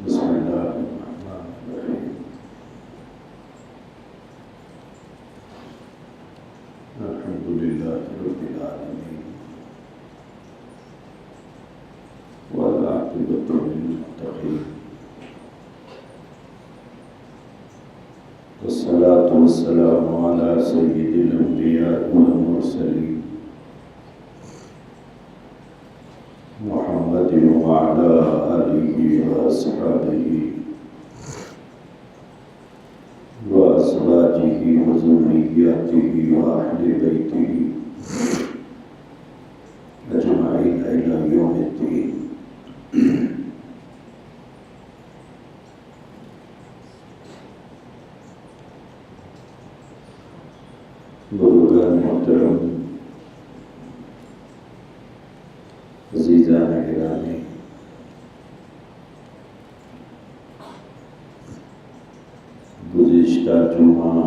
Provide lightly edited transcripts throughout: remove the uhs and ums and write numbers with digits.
بسم اللہ الرحمن الرحیم الحمد للہ رب العالمین والعاقبۃ للمتقین والصلاة والسلام علی سید الانبیاء والمرسلین محمد وعلى آلہ وأصحابہ وأزواجہ وذریاتہ وأہل بیتہ اجمعین الی یوم الدین۔ بزرگان محترم، عزیزان گرامی، گزشتہ جمعہ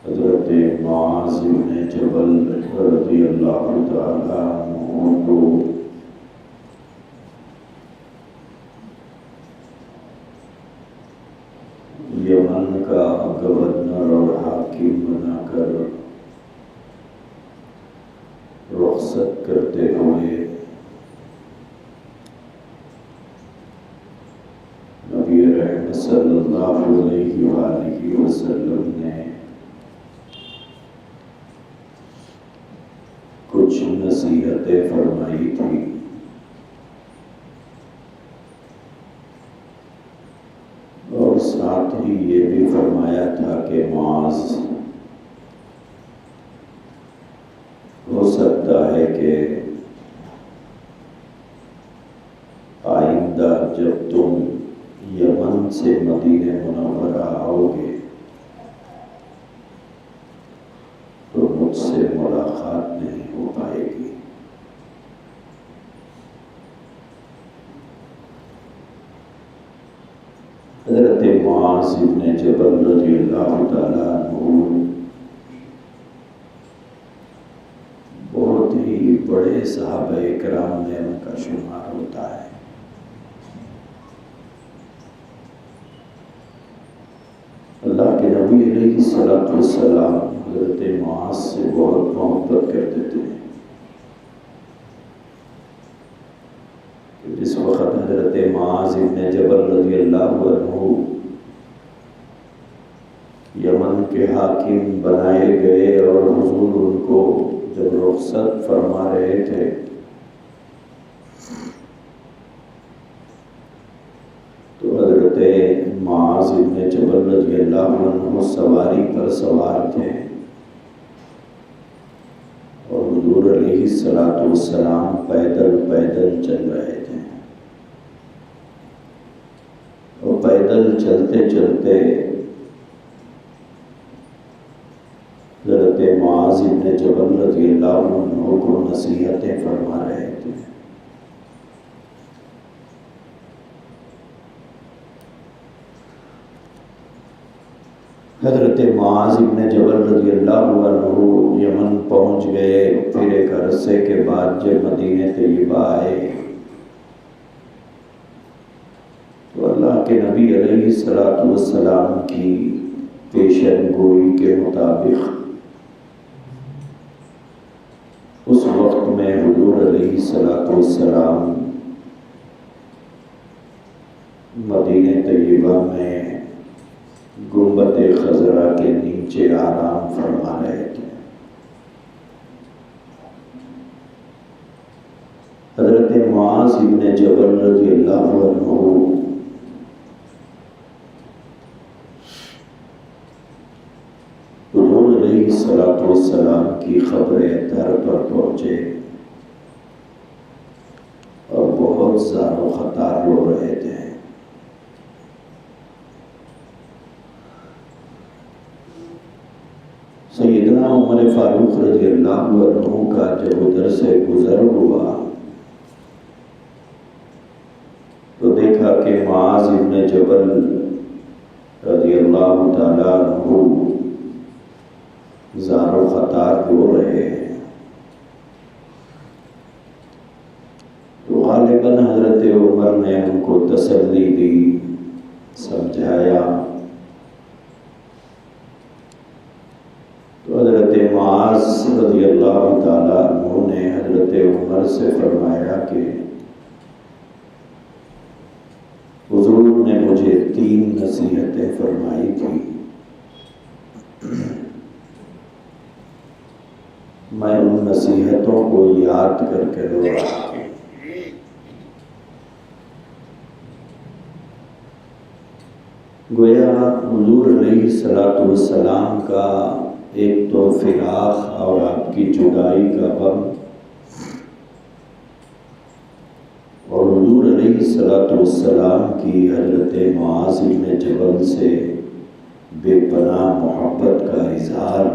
حضرت معاذ بن جبل رضی اللہ تعالی عنہ کو یمن کا گورنر اور حاکم بنا کر رخصت کرتے ہوئے نبی رحمت صلی اللہ علیہ وآلہ وسلم نے کچھ نصیحتیں فرمائی تھی۔ اور ساتھ ہی یہ بھی فرمایا تھا کہ معاذ، ہو سکتا ہے کہ آئندہ جب تم یمن سے مدینہ منورہ آؤ گے تو مجھ سے ملاقات نہیں ہو پائے گی۔ حضرت معاذ بن جبل رضی اللہ تعالیٰ عنہ بہت ہی بڑے صحابہ کرام میں ان کا شمار ہوتا ہے۔ اللہ کے نبی علیہ الصلوۃ والسلام حضرت معاذ سے بہت محبت کرتے تھے۔ جس وقت حضرت معاذ بن جبل رضی اللہ عنہ یمن کے حاکم بنائے گئے اور حضور ان کو جب رخصت فرما رہے تھے تو حضرت معاذ بن جبل رضی اللہ عنہ سواری پر سوار تھے اور حضور علیہ الصلوۃ والسلام پیدل چل رہے تھے۔ اور پیدل چلتے چلتے حضرت معاذ بن جبل رضی اللہ عنہ کو نصیحتیں فرما رہے تھے۔ حضرت معاذ بن جبل رضی اللہ عنہ یمن پہنچ گئے۔ پھر ایک عرصے کے بعد جب مدینہ طیبہ آئے تو اللہ کے نبی علیہ الصلوۃ والسلام کی پیشن گوئی کے مطابق اس وقت میں حضور علیہ الصلوۃ والسلام مدینہ طیبہ میں گنبد خضرا کے نیچے آرام فرما رہے تھے۔ حضرت معاذ بن جبل رضی اللہ عنہ حضور علیہ الصلوۃ والسلام کی خبر در پر پہنچے اور بہت زار و خطار رو رہے تھے۔ سیدنا عمر فاروق رضی اللہ عنہ کا جب ادھر سے گزر ہوا تو دیکھا کہ معاذ بن جبل رضی اللہ تعالیٰ عنہ زار و خطار رو رہے ہیں۔ پیغمبر نے ان کو تسلی دی، سمجھایا، تو حضرت معاذ رضی اللہ تعالیٰ عنہ نے حضرت عمر سے فرمایا کہ حضور نے مجھے 3 نصیحتیں فرمائی تھی، میں ان نصیحتوں کو یاد کر کے رو رہا ہوں۔ گویا حضور علیہ السلام کا ایک تو فراق اور آپ کی جدائی کا غم، اور حضور علیہ السلام کی حضرت معاذ بن جبل سے بے پناہ محبت کا اظہار،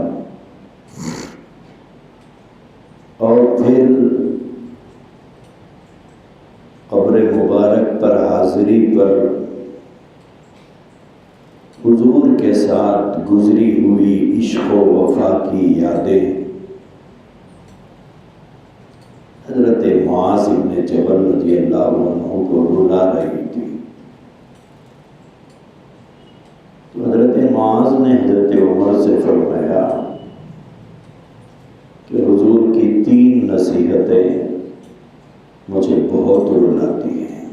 اور پھر قبر مبارک پر حاضری پر حضور کے ساتھ گزری ہوئی عشق و وفا کی یادیں حضرت معاذ بن جبل رضی اللہ عنہ کو رلا رہی تھی۔ تو حضرت معاذ نے حضرت عمر سے فرمایا کہ حضور کی 3 نصیحتیں مجھے بہت رلاتی ہیں،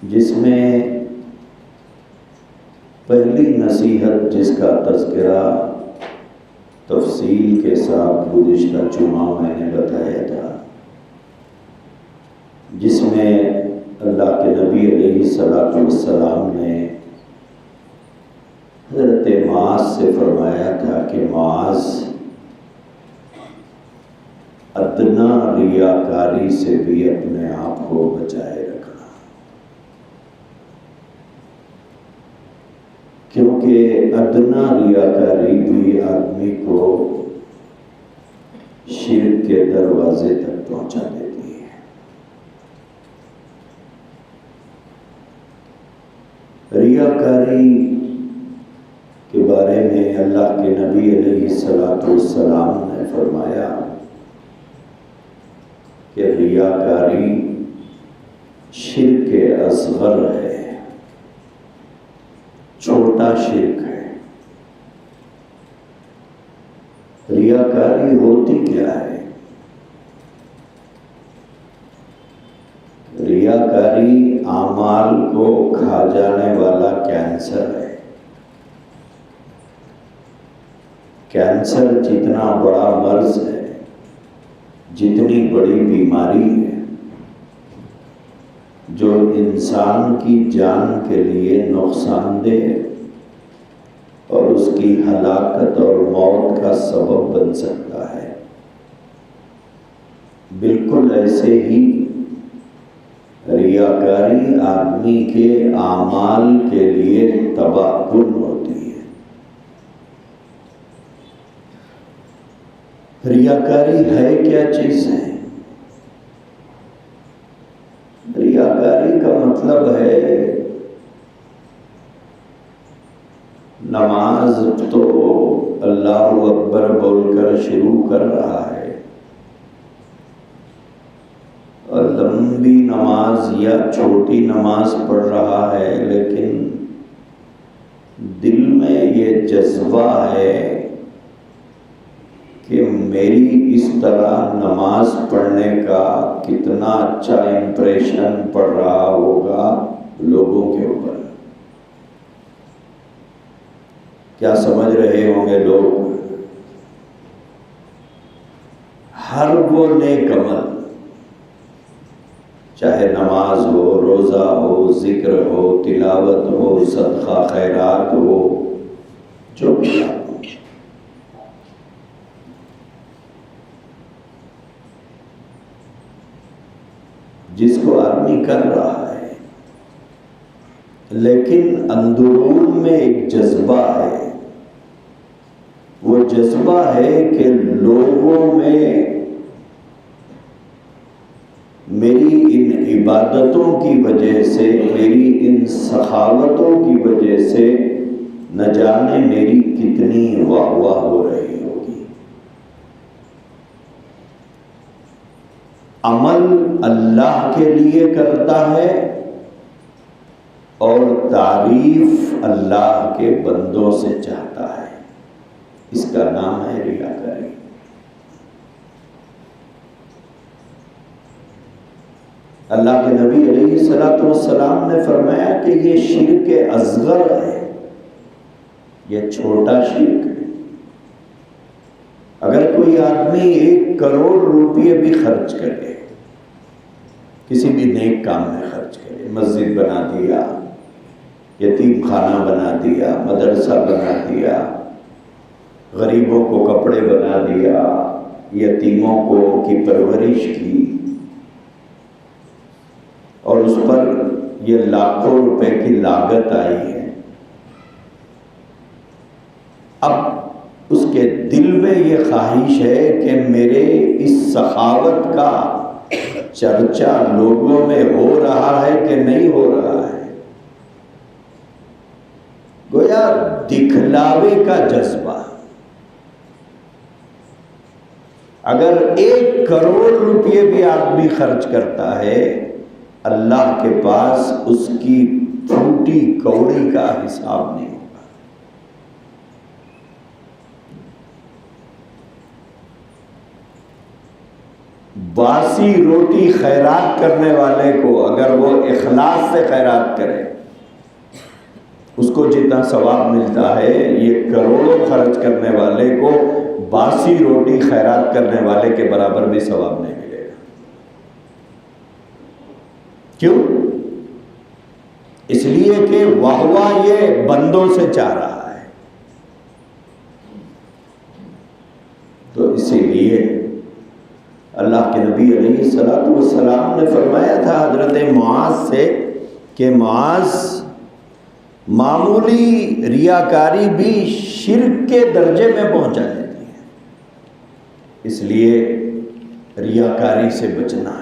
جس میں پہلی نصیحت جس کا تذکرہ تفصیل کے ساتھ گزشتہ جمعہ میں نے بتایا تھا، جس میں اللہ کے نبی علیہ السلام نے حضرت معاذ سے فرمایا تھا کہ معاذ، ادنا ریاکاری سے بھی اپنے آپ کو بچائے رکھنا، کیونکہ ادنا ریاکاری بھی آدمی کو شرک کے دروازے تک پہنچا دیتی ہے۔ ریاکاری کے بارے میں اللہ کے نبی علیہ السلام نے فرمایا کہ ریاکاری شرک اصغر ہے، چھوٹا شرک ہے۔ ریاکاری ہوتی کیا ہے؟ ریاکاری اعمال کو کھا جانے والا کینسر ہے۔ کینسر جتنا بڑا مرض ہے، جتنی بڑی بیماری ہے، جو انسان کی جان کے لیے نقصان دہ ہے اور اس کی ہلاکت اور موت کا سبب بن سکتا ہے، بالکل ایسے ہی ریاکاری آدمی کے اعمال کے لیے تباہ کن ہوتی ہے۔ ریاکاری ہے کیا چیز ہے؟ ریاکاری کا مطلب ہے نماز تو اللہ اکبر بول کر شروع کر رہا ہے، اور لمبی نماز یا چھوٹی نماز پڑھ رہا ہے، لیکن دل میں یہ جذبہ ہے کہ میری اس طرح نماز پڑھنے کا کتنا اچھا امپریشن پڑ رہا ہوگا لوگوں کے اوپر۔ کیا سمجھ رہے ہوں گے لوگ؟ ہر وہ نیک عمل، چاہے نماز ہو، روزہ ہو، ذکر ہو، تلاوت ہو، صدقہ خیرات ہو، جو بھی ہو، جس کو آدمی کر رہا ہے، لیکن اندرون میں ایک جذبہ ہے، وہ جذبہ ہے کہ لوگوں میں میری ان عبادتوں کی وجہ سے، میری ان سخاوتوں کی وجہ سے نہ جانے میری کتنی واہ واہ ہو رہی ہوگی۔ عمل اللہ کے لیے کرتا ہے اور تعریف اللہ کے بندوں سے چاہتا ہے، اس کا نام ہے ریاکاری۔ اللہ کے نبی علیہ الصلوۃ والسلام نے فرمایا کہ یہ شرک اصغر ہے، یہ چھوٹا شرک ہے۔ اگر کوئی آدمی 1 کروڑ روپیے بھی خرچ کرے، کسی بھی نیک کام میں خرچ کرے، مسجد بنا دیا، یتیم خانہ بنا دیا، مدرسہ بنا دیا، غریبوں کو کپڑے بنا دیا، یتیموں کی پرورش کی، اور اس پر یہ لاکھوں روپے کی لاگت آئی ہے، اب اس کے دل میں یہ خواہش ہے کہ میرے اس سخاوت کا چرچا لوگوں میں ہو رہا ہے کہ نہیں ہو رہا ہے، گویا دکھلاوے کا جذبہ۔ اگر 1 کروڑ روپے بھی آدمی خرچ کرتا ہے، اللہ کے پاس اس کی پھوٹی کوڑی کا حساب نہیں ہوگا۔ باسی روٹی خیرات کرنے والے کو اگر وہ اخلاص سے خیرات کرے، اس کو جتنا ثواب ملتا ہے، یہ کروڑوں خرچ کرنے والے کو باسی روٹی خیرات کرنے والے کے برابر بھی ثواب نہیں ملے گا۔ کیوں؟ اس لیے کہ واہ یہ بندوں سے چاہ رہا ہے۔ تو اسی لیے اللہ کے نبی علیہ الصلوۃ والسلام نے فرمایا تھا حضرت معاذ سے کہ معاذ، معمولی ریاکاری بھی شرک کے درجے میں پہنچا دیتی ہے، اس لیے ریاکاری سے بچنا ہے۔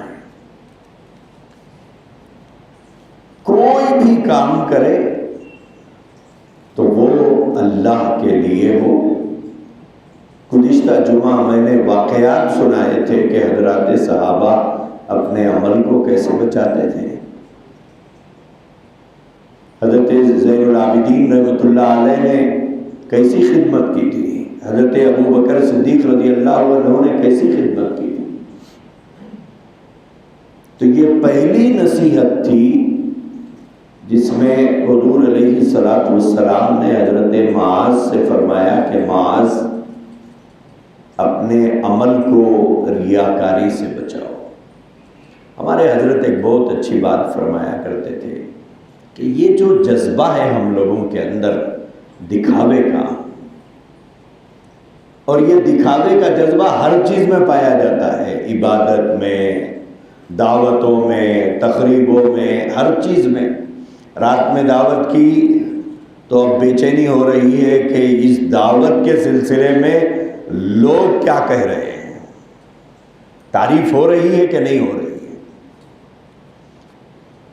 کوئی بھی کام کرے تو وہ اللہ کے لیے ہو۔ گزشتہ جمعہ میں نے واقعات سنائے تھے کہ حضرات صحابہ اپنے عمل کو کیسے بچاتے تھے۔ حضرت زین العابدین رحمۃ اللہ علیہ نے کیسی خدمت کی تھی، حضرت ابو بکر صدیق رضی اللہ عنہ نے کیسی خدمت کی تھی۔ تو یہ پہلی نصیحت تھی جس میں حضور علیہ الصلوۃ والسلام نے حضرت معاذ سے فرمایا کہ معاذ، اپنے عمل کو ریاکاری سے بچاؤ۔ ہمارے حضرت ایک بہت اچھی بات فرمایا کرتے تھے کہ یہ جو جذبہ ہے ہم لوگوں کے اندر دکھاوے کا، اور یہ دکھاوے کا جذبہ ہر چیز میں پایا جاتا ہے، عبادت میں، دعوتوں میں، تقریبوں میں، ہر چیز میں۔ رات میں دعوت کی تو اب بے چینی ہو رہی ہے کہ اس دعوت کے سلسلے میں لوگ کیا کہہ رہے ہیں، تعریف ہو رہی ہے کہ نہیں ہو رہی ہے۔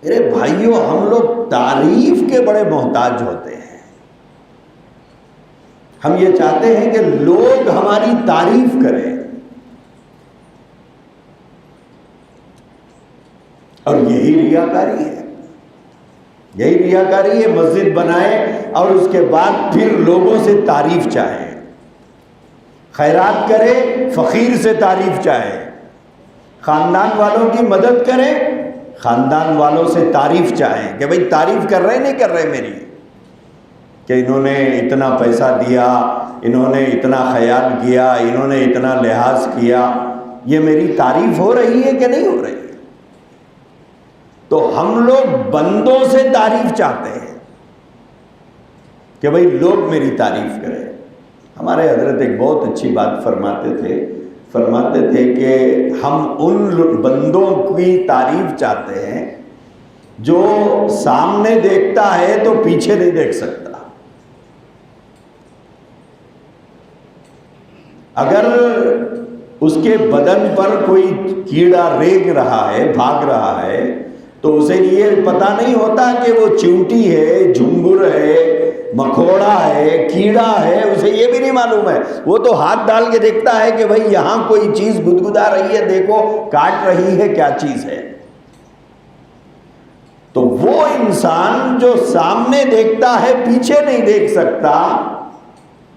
میرے بھائیوں، ہم لوگ تعریف کے بڑے محتاج ہوتے ہیں۔ ہم یہ چاہتے ہیں کہ لوگ ہماری تعریف کریں، اور یہی ریاکاری ہے۔ یہی ریاکاری ہے، مسجد بنائیں اور اس کے بعد پھر لوگوں سے تعریف چاہیں، خیرات کرے، فقیر سے تعریف چاہے، خاندان والوں کی مدد کریں، خاندان والوں سے تعریف چاہیں کہ بھئی تعریف کر رہے نہیں کر رہے میری، کہ انہوں نے اتنا پیسہ دیا، انہوں نے اتنا خیال کیا، انہوں نے اتنا لحاظ کیا، یہ میری تعریف ہو رہی ہے کہ نہیں ہو رہی ہے۔ تو ہم لوگ بندوں سے تعریف چاہتے ہیں کہ بھئی لوگ میری تعریف کریں۔ ہمارے حضرت ایک بہت اچھی بات فرماتے تھے کہ ہم ان بندوں کی تعریف چاہتے ہیں جو سامنے دیکھتا ہے تو پیچھے نہیں دیکھ سکتا۔ اگر اس کے بدن پر کوئی کیڑا رینگ رہا ہے، بھاگ رہا ہے، تو اسے یہ پتہ نہیں ہوتا کہ وہ چیونٹی ہے، جھنگر ہے، مکوڑا ہے، کیڑا ہے، اسے یہ بھی نہیں معلوم ہے، وہ تو ہاتھ ڈال کے دیکھتا ہے کہ بھئی یہاں کوئی چیز گدگدا رہی ہے، دیکھو کاٹ رہی ہے، کیا چیز ہے۔ تو وہ انسان جو سامنے دیکھتا ہے پیچھے نہیں دیکھ سکتا،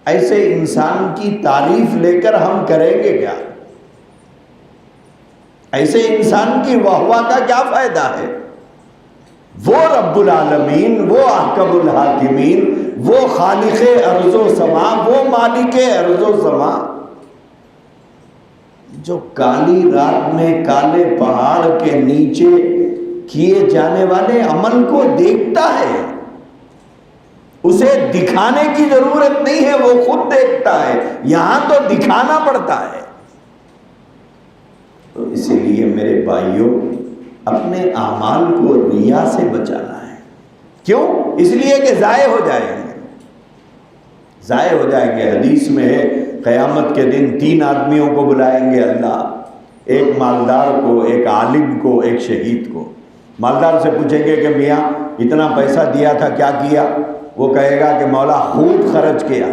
ایسے انسان کی تعریف لے کر ہم کریں گے کیا؟ ایسے انسان کی واہ واہ کا کیا فائدہ ہے؟ وہ رب العالمین، وہ احکم الحاکمین، وہ خالق ارض و سما، وہ مالک ارض و سما، جو کالی رات میں کالے پہاڑ کے نیچے کیے جانے والے عمل کو دیکھتا ہے، اسے دکھانے کی ضرورت نہیں ہے، وہ خود دیکھتا ہے، یہاں تو دکھانا پڑتا ہے۔ تو اسی لیے میرے بھائیوں، اپنے اعمال کو ریا سے بچانا ہے۔ کیوں؟ اس لیے کہ ضائع ہو جائیں گے، ضائع ہو جائیں گے۔ حدیث میں ہے قیامت کے دن 3 آدمیوں کو بلائیں گے اللہ، ایک مالدار کو، ایک عالم کو، ایک شہید کو۔ مالدار سے پوچھیں گے کہ میاں اتنا پیسہ دیا تھا، کیا کیا؟ وہ کہے گا کہ مولا خوب خرچ کیا،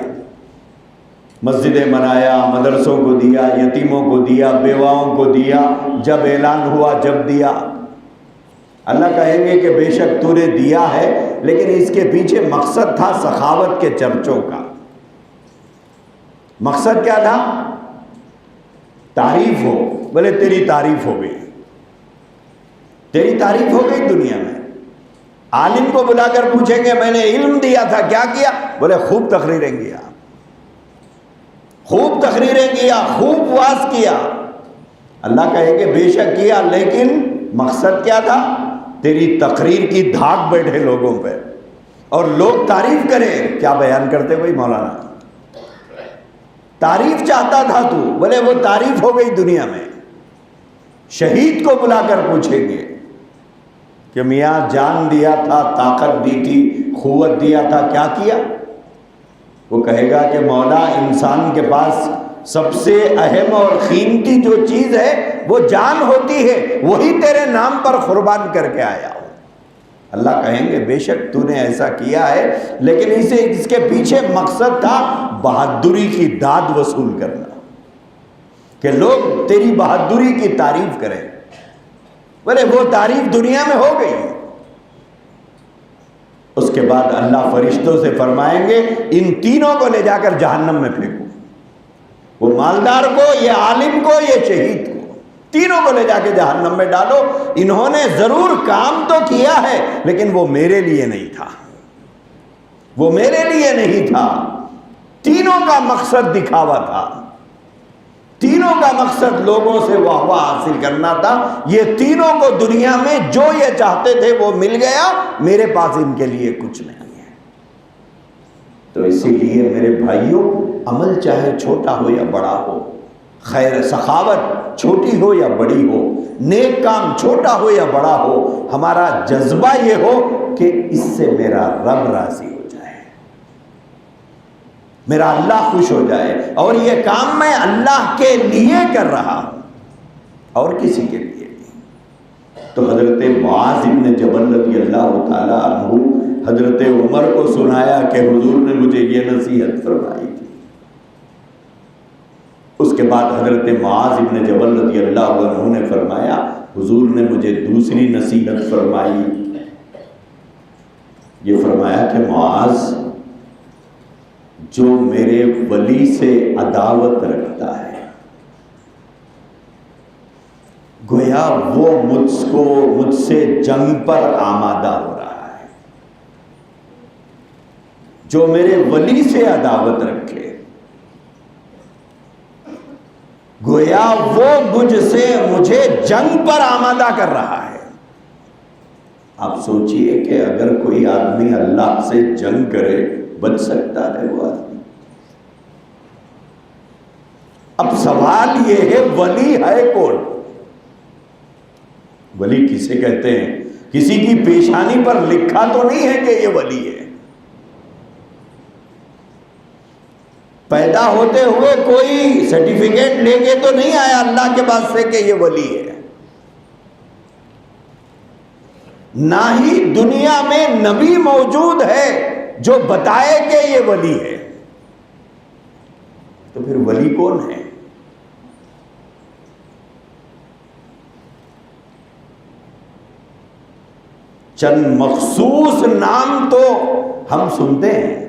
مسجدیں بنایا، مدرسوں کو دیا، یتیموں کو دیا، بیواؤں کو دیا، جب اعلان ہوا جب دیا۔ اللہ کہیں گے کہ بے شک تو نے دیا ہے، لیکن اس کے پیچھے مقصد تھا سخاوت کے چرچوں کا۔ مقصد کیا تھا؟ تعریف ہو۔ بولے تیری تعریف ہو گئی، تیری تعریف ہو گئی دنیا میں۔ عالم کو بلا کر پوچھیں گے میں نے علم دیا تھا، کیا کیا؟ بولے خوب تقریریں کیا، خوب تقریریں کیا، خوب واعظ کیا۔ اللہ کہے کہ بے شک کیا، لیکن مقصد کیا تھا؟ تیری تقریر کی دھاک بیٹھے لوگوں پہ، اور لوگ تعریف کریں۔ کیا بیان کرتے بھائی مولانا؟ تعریف چاہتا تھا تو، بولے وہ تعریف ہو گئی دنیا میں۔ شہید کو بلا کر پوچھیں گے کہ میاں جان دیا تھا، طاقت دی تھی، قوت دیا تھا، کیا کیا؟ وہ کہے گا کہ مولا انسان کے پاس سب سے اہم اور قیمتی جو چیز ہے وہ جان ہوتی ہے، وہی تیرے نام پر قربان کر کے آیا ہوں۔ اللہ کہیں گے بے شک تو نے ایسا کیا ہے، لیکن اس کے پیچھے مقصد تھا بہادری کی داد وصول کرنا، کہ لوگ تیری بہادری کی تعریف کریں۔ بولے وہ تعریف دنیا میں ہو گئی۔ اس کے بعد اللہ فرشتوں سے فرمائیں گے ان تینوں کو لے جا کر جہنم میں پھینکو، وہ مالدار کو، یہ عالم کو، یہ شہید کو، تینوں کو لے جا کے جہنم میں ڈالو۔ انہوں نے ضرور کام تو کیا ہے، لیکن وہ میرے لیے نہیں تھا، وہ میرے لیے نہیں تھا۔ تینوں کا مقصد دکھاوا تھا، تینوں کا مقصد لوگوں سے واہ واہ حاصل کرنا تھا۔ یہ تینوں کو دنیا میں جو یہ چاہتے تھے وہ مل گیا، میرے پاس ان کے لیے کچھ نہیں ہے۔ تو اسی لیے میرے بھائیوں، عمل چاہے چھوٹا ہو یا بڑا ہو، خیر سخاوت چھوٹی ہو یا بڑی ہو، نیک کام چھوٹا ہو یا بڑا ہو، ہمارا جذبہ یہ ہو کہ اس سے میرا رب راضی ہو جائے، میرا اللہ خوش ہو جائے، اور یہ کام میں اللہ کے لیے کر رہا ہوں اور کسی کے لیے نہیں۔ تو حضرت معاذ بن جبل رضی اللہ تعالیٰ عنہ حضرت عمر کو سنایا کہ حضور نے مجھے یہ نصیحت فرمائی تھی۔ اس کے بعد حضرت معاذ بن جبل رضی اللہ عنہ نے فرمایا حضور نے مجھے دوسری نصیحت فرمائی۔ یہ فرمایا کہ معاذ، جو میرے ولی سے عداوت رکھتا ہے، گویا وہ مجھ سے جنگ پر آمادہ ہو رہا ہے۔ جو میرے ولی سے عداوت رکھے، گویا وہ مجھے جنگ پر آمادہ کر رہا ہے۔ آپ سوچئے کہ اگر کوئی آدمی اللہ سے جنگ کرے، بچ سکتا ہے وہ آدمی؟ اب سوال یہ ہے ولی ہے کون؟ ولی کسے کہتے ہیں؟ کسی کی پیشانی پر لکھا تو نہیں ہے کہ یہ ولی ہے۔ پیدا ہوتے ہوئے کوئی سرٹیفکیٹ لے کے تو نہیں آیا اللہ کے پاس سے کہ یہ ولی ہے۔ نہ ہی دنیا میں نبی موجود ہے جو بتائے کہ یہ ولی ہے، تو پھر ولی کون ہے؟ چند مخصوص نام تو ہم سنتے ہیں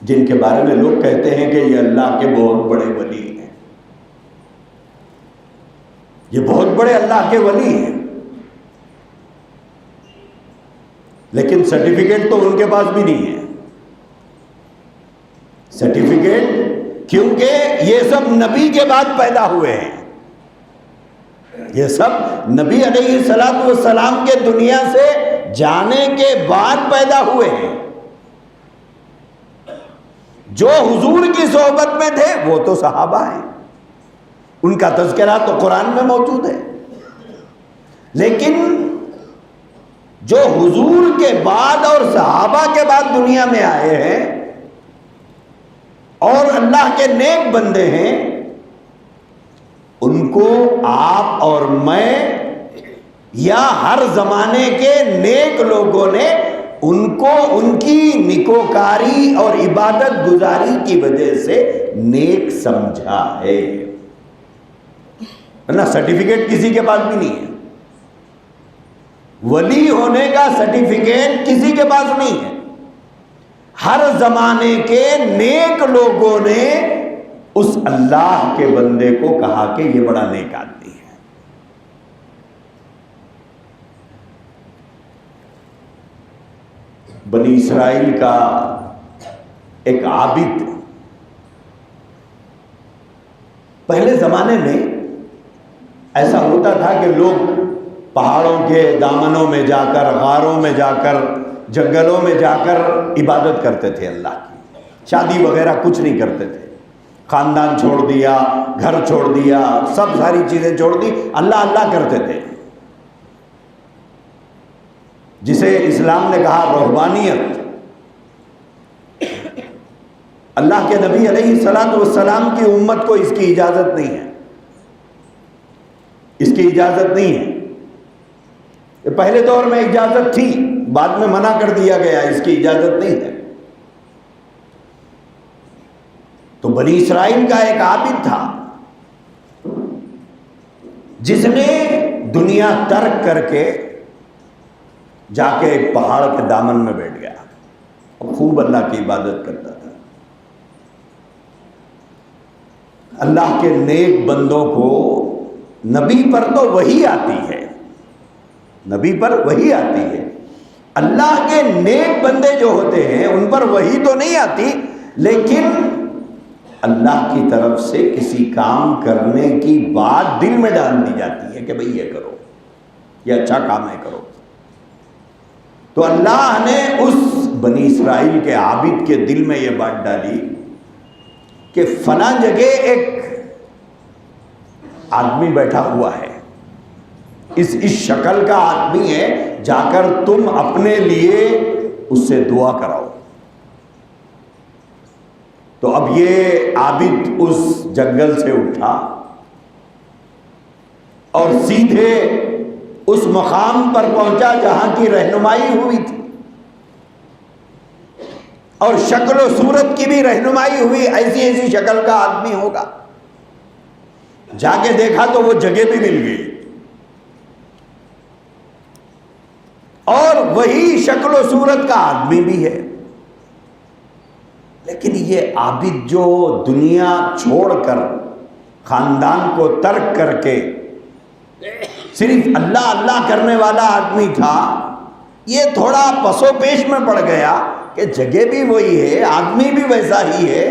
جن کے بارے میں لوگ کہتے ہیں کہ یہ اللہ کے بہت بڑے ولی ہیں، یہ بہت بڑے اللہ کے ولی ہیں، لیکن سرٹیفکیٹ تو ان کے پاس بھی نہیں ہے۔ سرٹیفکیٹ کیونکہ یہ سب نبی کے بعد پیدا ہوئے ہیں، یہ سب نبی علیہ الصلوۃ والسلام کے دنیا سے جانے کے بعد پیدا ہوئے ہیں۔ جو حضور کی صحبت میں تھے وہ تو صحابہ ہیں، ان کا تذکرہ تو قرآن میں موجود ہے، لیکن جو حضور کے بعد اور صحابہ کے بعد دنیا میں آئے ہیں اور اللہ کے نیک بندے ہیں، ان کو آپ اور میں یا ہر زمانے کے نیک لوگوں نے ان کو ان کی نیکوکاری اور عبادت گزاری کی وجہ سے نیک سمجھا ہے، ورنہ سرٹیفکیٹ کسی کے پاس بھی نہیں ہے۔ ولی ہونے کا سرٹیفکیٹ کسی کے پاس نہیں ہے، ہر زمانے کے نیک لوگوں نے اس اللہ کے بندے کو کہا کہ یہ بڑا نیک آدمی ہے۔ بنی اسرائیل کا ایک عابد، پہلے زمانے میں ایسا ہوتا تھا کہ لوگ پہاڑوں کے دامنوں میں جا کر، غاروں میں جا کر، جنگلوں میں جا کر عبادت کرتے تھے اللہ کی، شادی وغیرہ کچھ نہیں کرتے تھے، خاندان چھوڑ دیا، گھر چھوڑ دیا، سب ساری چیزیں چھوڑ دی، اللہ اللہ کرتے تھے، جسے اسلام نے کہا رہبانیت۔ اللہ کے نبی علیہ الصلوۃ والسلام کی امت کو اس کی اجازت نہیں ہے، اس کی اجازت نہیں ہے۔ پہلے دور میں اجازت تھی، بعد میں منع کر دیا گیا، اس کی اجازت نہیں ہے۔ تو بنی اسرائیل کا ایک عابد تھا جس نے دنیا ترک کر کے جا کے ایک پہاڑ کے دامن میں بیٹھ گیا اور خوب اللہ کی عبادت کرتا تھا۔ اللہ کے نیک بندوں کو نبی پر تو وحی آتی ہے، نبی پر وحی آتی ہے، اللہ کے نیک بندے جو ہوتے ہیں ان پر وحی تو نہیں آتی، لیکن اللہ کی طرف سے کسی کام کرنے کی بات دل میں ڈال دی جاتی ہے کہ بھئی یہ کرو، یہ اچھا کام ہے، کرو۔ تو اللہ نے اس بنی اسرائیل کے عابد کے دل میں یہ بات ڈالی کہ فلاں جگہ ایک آدمی بیٹھا ہوا ہے، اس شکل کا آدمی ہے، جا کر تم اپنے لیے اس سے دعا کراؤ۔ تو اب یہ عابد اس جنگل سے اٹھا اور سیدھے اس مقام پر پہنچا جہاں کی رہنمائی ہوئی تھی، اور شکل و صورت کی بھی رہنمائی ہوئی، ایسی ایسی شکل کا آدمی ہوگا۔ جا کے دیکھا تو وہ جگہ بھی مل گئی، اور وہی شکل و صورت کا آدمی بھی ہے، لیکن یہ عابد جو دنیا چھوڑ کر، خاندان کو ترک کر کے صرف اللہ اللہ کرنے والا آدمی تھا، یہ تھوڑا پسو پیش میں پڑ گیا کہ جگہ بھی وہی ہے، آدمی بھی ویسا ہی ہے،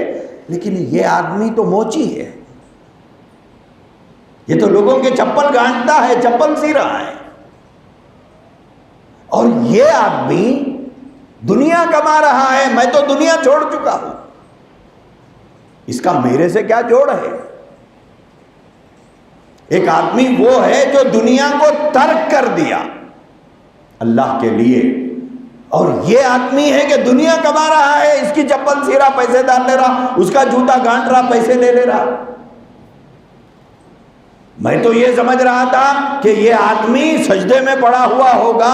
لیکن یہ آدمی تو موچی ہے، یہ تو لوگوں کے چپل گانٹتا ہے، چپل سی رہا ہے، اور یہ آدمی دنیا کما رہا ہے، میں تو دنیا چھوڑ چکا ہوں، اس کا میرے سے کیا جوڑ ہے؟ ایک آدمی وہ ہے جو دنیا کو ترک کر دیا اللہ کے لیے، اور یہ آدمی ہے کہ دنیا کما رہا ہے، اس کی چپل سی رہا، پیسے ڈال لے رہا، اس کا جوتا گانٹ رہا، پیسے لے لے رہا۔ میں تو یہ سمجھ رہا تھا کہ یہ آدمی سجدے میں پڑا ہوا ہوگا،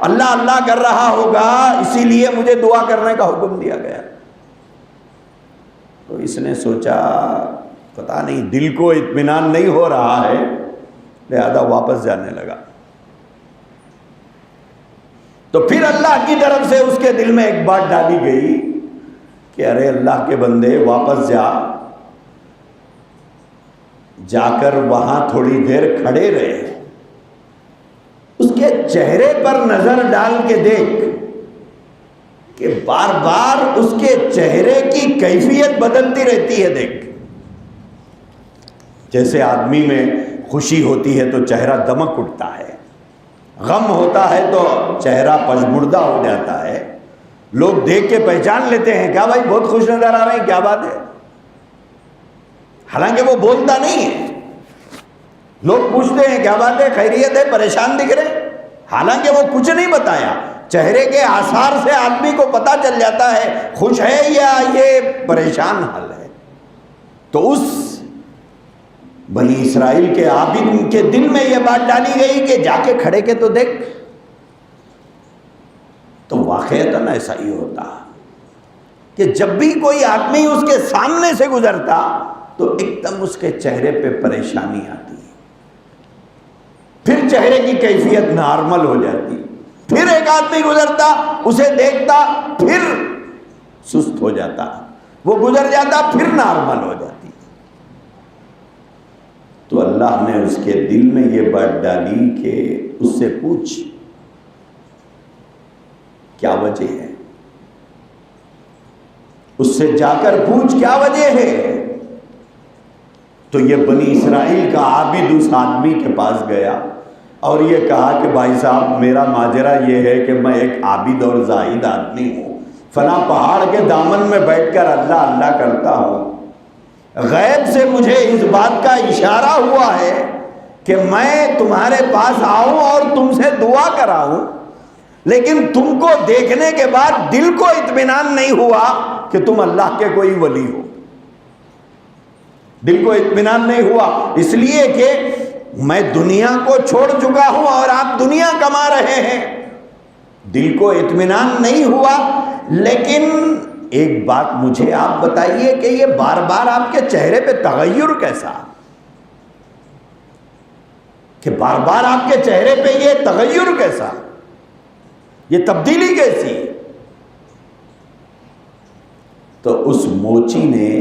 اللہ اللہ کر رہا ہوگا، اسی لیے مجھے دعا کرنے کا حکم دیا گیا۔ تو اس نے سوچا پتہ نہیں دل کو اطمینان نہیں ہو رہا ہے، لہذا واپس جانے لگا۔ تو پھر اللہ کی طرف سے اس کے دل میں ایک بات ڈالی گئی کہ ارے اللہ کے بندے واپس جا کر وہاں تھوڑی دیر کھڑے رہے، اس کے چہرے پر نظر ڈال کے دیکھ کہ بار بار اس کے چہرے کی کیفیت بدلتی رہتی ہے۔ دیکھ جیسے آدمی میں خوشی ہوتی ہے تو چہرہ دمک اٹھتا ہے، غم ہوتا ہے تو چہرہ پژمردہ ہو جاتا ہے، لوگ دیکھ کے پہچان لیتے ہیں کیا بھائی بہت خوش نظر آ رہے ہیں، کیا بات ہے، حالانکہ وہ بولتا نہیں ہے۔ لوگ پوچھتے ہیں کیا بات ہے، خیریت ہے، پریشان دکھ رہے، حالانکہ وہ کچھ نہیں بتایا۔ چہرے کے آثار سے آدمی کو پتا چل جاتا ہے خوش ہے یا یہ پریشان حال ہے۔ تو اس بنی اسرائیل کے عابد کے دل میں یہ بات ڈالی گئی کہ جا کے کھڑے کے تو دیکھ۔ تو واقعتاً ایسا ہی ہوتا کہ جب بھی کوئی آدمی اس کے سامنے سے گزرتا تو ایک دم اس کے چہرے پہ پریشانی آتی، پھر چہرے کی کیفیت نارمل ہو جاتی، پھر ایک آدمی گزرتا اسے دیکھتا پھر سست ہو جاتا، وہ گزر جاتا پھر نارمل ہو جاتی۔ تو اللہ نے اس کے دل میں یہ بات ڈالی کہ اس سے پوچھ کیا وجہ ہے، اس سے جا کر پوچھ کیا وجہ ہے۔ تو یہ بنی اسرائیل کا عابد اس آدمی کے پاس گیا اور یہ کہا کہ بھائی صاحب میرا ماجرا یہ ہے کہ میں ایک عابد اور زاہد آدمی ہوں، فلاں پہاڑ کے دامن میں بیٹھ کر اللہ اللہ کرتا ہوں، غیب سے مجھے اس بات کا اشارہ ہوا ہے کہ میں تمہارے پاس آؤں اور تم سے دعا کراؤں، لیکن تم کو دیکھنے کے بعد دل کو اطمینان نہیں ہوا کہ تم اللہ کے کوئی ولی ہو، دل کو اطمینان نہیں ہوا، اس لیے کہ میں دنیا کو چھوڑ چکا ہوں اور آپ دنیا کما رہے ہیں، دل کو اطمینان نہیں ہوا۔ لیکن ایک بات مجھے آپ بتائیے کہ یہ بار بار آپ کے چہرے پہ تغیر کیسا، کہ بار بار آپ کے چہرے پہ یہ تغیر کیسا، یہ تبدیلی کیسی؟ تو اس موچی نے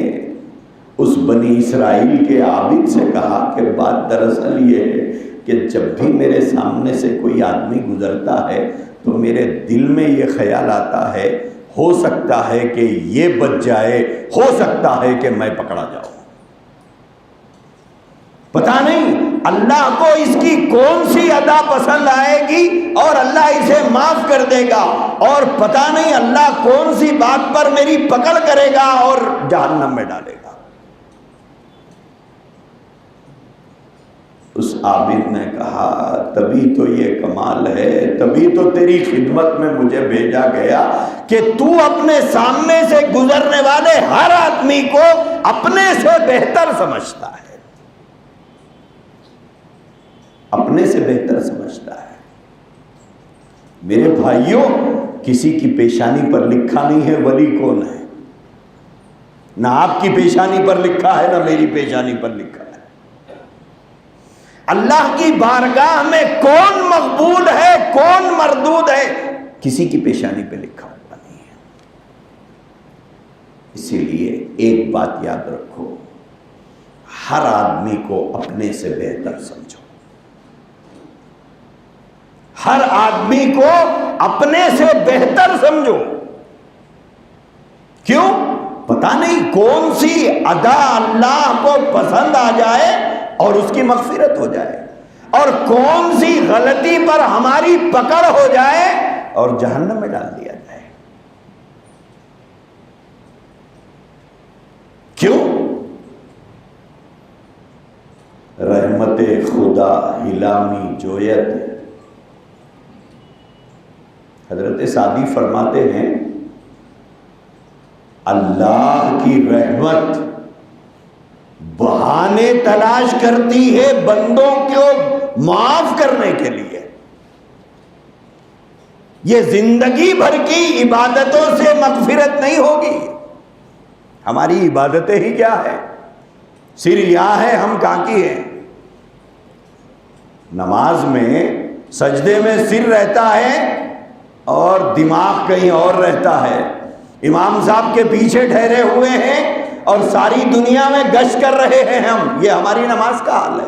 اس بنی اسرائیل کے عابد سے کہا کہ بات دراصل یہ ہے کہ جب بھی میرے سامنے سے کوئی آدمی گزرتا ہے تو میرے دل میں یہ خیال آتا ہے ہو سکتا ہے کہ یہ بچ جائے، ہو سکتا ہے کہ میں پکڑا جاؤں، پتہ نہیں اللہ کو اس کی کون سی ادا پسند آئے گی اور اللہ اسے معاف کر دے گا، اور پتہ نہیں اللہ کون سی بات پر میری پکڑ کرے گا اور جہنم میں ڈالے گا۔ اس عابد نے کہا تبھی تو یہ کمال ہے، تبھی تو تیری خدمت میں مجھے بھیجا گیا کہ تو اپنے سامنے سے گزرنے والے ہر آدمی کو اپنے سے بہتر سمجھتا ہے، اپنے سے بہتر سمجھتا ہے۔ میرے بھائیوں، کسی کی پیشانی پر لکھا نہیں ہے ولی کون ہے، نہ آپ کی پیشانی پر لکھا ہے نہ میری پیشانی پر لکھا ہے۔ اللہ کی بارگاہ میں کون مقبول ہے کون مردود ہے کسی کی پیشانی پہ لکھا ہوا نہیں ہے۔ اسی لیے ایک بات یاد رکھو، ہر آدمی کو اپنے سے بہتر سمجھو، ہر آدمی کو اپنے سے بہتر سمجھو۔ کیوں؟ پتہ نہیں کون سی ادا اللہ کو پسند آ جائے اور اس کی مغفرت ہو جائے، اور کون سی غلطی پر ہماری پکڑ ہو جائے اور جہنم میں ڈال دیا جائے۔ کیوں؟ رحمت خدا ہلامی جویت۔ حضرت سعدی فرماتے ہیں اللہ کی رحمت بہا بہانے تلاش کرتی ہے بندوں کو معاف کرنے کے لیے. یہ زندگی بھر کی عبادتوں سے مغفرت نہیں ہوگی. ہماری عبادتیں ہی کیا ہے؟ سر یہاں ہے، ہم کہاں کی ہیں؟ نماز میں سجدے میں سر رہتا ہے اور دماغ کہیں اور رہتا ہے. امام صاحب کے پیچھے ٹھہرے ہوئے ہیں اور ساری دنیا میں گشت کر رہے ہیں ہم. یہ ہماری نماز کا حال ہے.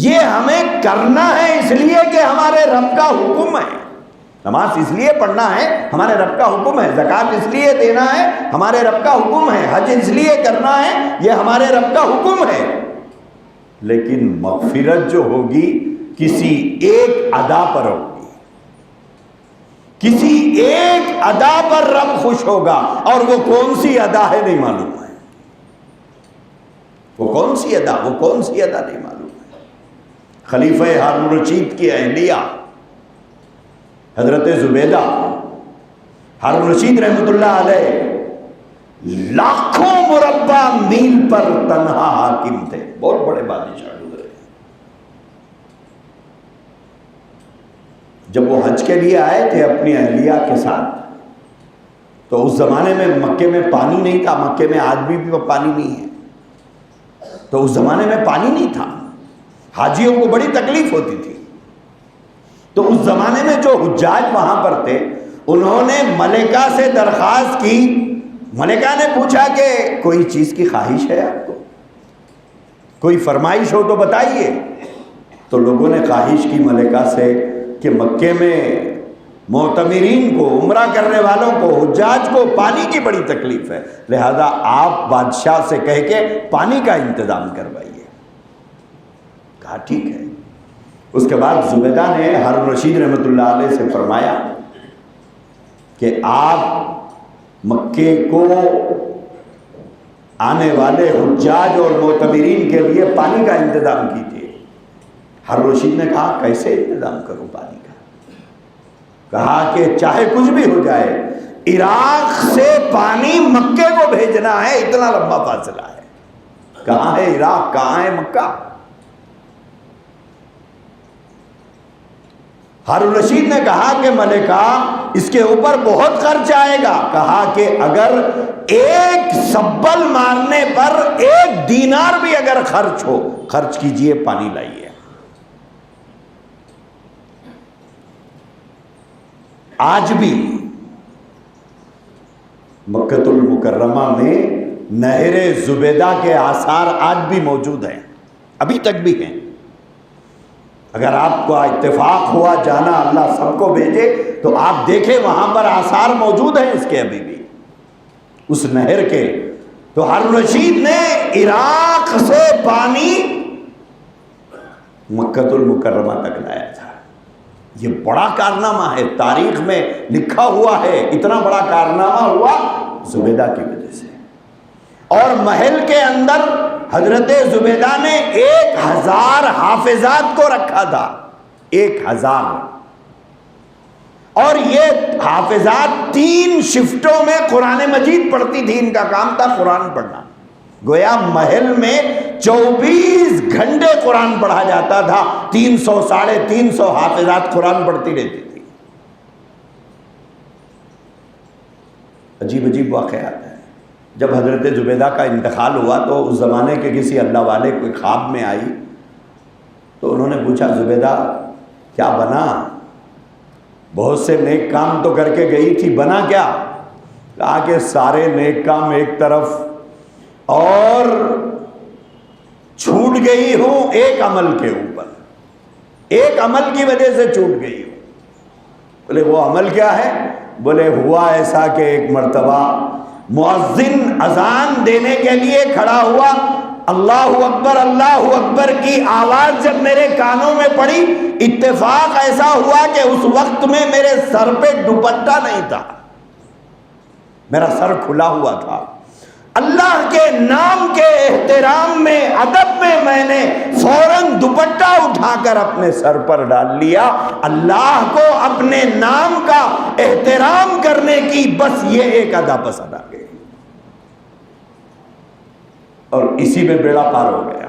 یہ ہمیں کرنا ہے اس لیے کہ ہمارے رب کا حکم ہے. نماز اس لیے پڑھنا ہے، ہمارے رب کا حکم ہے. زکوٰۃ اس لیے دینا ہے، ہمارے رب کا حکم ہے. حج اس لیے کرنا ہے، یہ ہمارے رب کا حکم ہے. لیکن مغفرت جو ہوگی کسی ایک ادا پر ہوگی. کسی ایک ادا پر رب خوش ہوگا، اور وہ کون سی ادا ہے نہیں معلوم ہے. وہ کون سی ادا نہیں معلوم ہے. خلیفہ ہارون الرشید کی اہلیہ حضرت زبیدہ، ہارون الرشید رحمۃ اللہ علیہ لاکھوں مربع میل پر تنہا حاکم تھے. بہت بڑے بادشاہ گزرے. جب وہ حج کے لیے آئے تھے اپنی اہلیہ کے ساتھ، تو اس زمانے میں مکے میں پانی نہیں تھا. مکے میں آج بھی پانی نہیں ہے. تو اس زمانے میں پانی نہیں تھا. حاجیوں کو بڑی تکلیف ہوتی تھی. تو اس زمانے میں جو حجاج وہاں پر تھے، انہوں نے ملکہ سے درخواست کی. ملکہ نے پوچھا کہ کوئی چیز کی خواہش ہے آپ کو، کوئی فرمائش ہو تو بتائیے. تو لوگوں نے خواہش کی ملکہ سے کہ مکے میں معتمرین کو، عمرہ کرنے والوں کو، حجاج کو پانی کی بڑی تکلیف ہے، لہذا آپ بادشاہ سے کہہ کے پانی کا انتظام کروائیے. کہا ٹھیک ہے. اس کے بعد زبیدہ نے ہارون الرشید رحمۃ اللہ علیہ سے فرمایا کہ آپ مکے کو آنے والے حجاج اور معتمرین کے لیے پانی کا انتظام کیجیے. ہارون الرشید نے کہا کیسے انتظام کروں پانی کا؟ کہا کہ چاہے کچھ بھی ہو جائے، عراق سے پانی مکے کو بھیجنا ہے. اتنا لمبا فاصلہ ہے. کہاں ہے عراق، کہاں ہے مکہ؟ ہارون الرشید نے کہا کہ ملکہ اس کے اوپر بہت خرچ آئے گا. کہا کہ اگر ایک سبل مارنے پر 1 دینار بھی اگر خرچ ہو، خرچ کیجئے، پانی لائیے. آج بھی مکۃ المکرمہ میں نہر زبیدہ کے آثار آج بھی موجود ہیں، ابھی تک بھی ہیں. اگر آپ کو اتفاق ہوا جانا، اللہ سب کو بھیجے، تو آپ دیکھیں وہاں پر آثار موجود ہیں اس کے ابھی بھی، اس نہر کے. تو ہارون الرشید نے عراق سے پانی مکۃ المکرمہ تک لایا تھا. یہ بڑا کارنامہ ہے، تاریخ میں لکھا ہوا ہے. اتنا بڑا کارنامہ ہوا زبیدہ کی وجہ سے. اور محل کے اندر حضرت زبیدہ نے 1000 حافظات کو رکھا تھا. 1000. اور یہ حافظات 3 شفٹوں میں قرآن مجید پڑھتی تھی. ان کا کام تھا قرآن پڑھنا. گویا محل میں 24 گھنٹے قرآن پڑھا جاتا تھا. 300 ساڑھے 300 حافظات قرآن پڑھتی رہتی تھی. عجیب عجیب واقعات ہیں. جب حضرت زبیدہ کا انتقال ہوا تو اس زمانے کے کسی اللہ والے کوئی خواب میں آئی، تو انہوں نے پوچھا زبیدہ کیا بنا؟ بہت سے نیک کام تو کر کے گئی تھی، بنا کیا؟ کہا کہ سارے نیک کام ایک طرف، اور چھوٹ گئی ہوں ایک عمل کے اوپر. ایک عمل کی وجہ سے چھوٹ گئی ہوں. بولے وہ عمل کیا ہے؟ بولے ہوا ایسا کہ ایک مرتبہ مؤذن اذان دینے کے لیے کھڑا ہوا، اللہ اکبر کی آواز جب میرے کانوں میں پڑی، اتفاق ایسا ہوا کہ اس وقت میں میرے سر پہ دوپٹہ نہیں تھا، میرا سر کھلا ہوا تھا. اللہ کے نام کے احترام میں، ادب میں نے فوراً دوپٹہ اٹھا کر اپنے سر پر ڈال لیا. اللہ کو اپنے نام کا احترام کرنے کی بس یہ ایک ادا پسند آ گئی. اور اسی میں بیڑا پار ہو گیا۔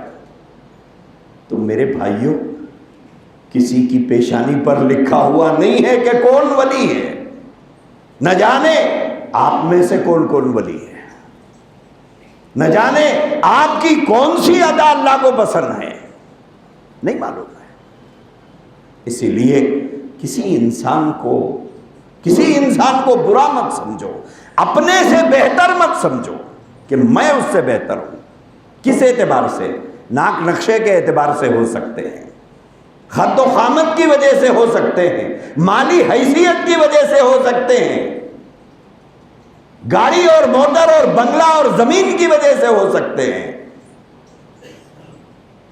تو میرے بھائیوں، کسی کی پیشانی پر لکھا ہوا نہیں ہے کہ کون ولی ہے، نہ جانے آپ میں سے کون کون ولی ہے، نہ جانے آپ کی کون سی ادا اللہ کو پسند ہے، نہیں معلوم ہے۔ اسی لیے کسی انسان کو برا مت سمجھو، اپنے سے بہتر مت سمجھو کہ میں اس سے بہتر ہوں۔ کس اعتبار سے؟ ناک نقشے کے اعتبار سے ہو سکتے ہیں، خط و خامت کی وجہ سے ہو سکتے ہیں، مالی حیثیت کی وجہ سے ہو سکتے ہیں، گاڑی اور موٹر اور بنگلہ اور زمین کی وجہ سے ہو سکتے ہیں،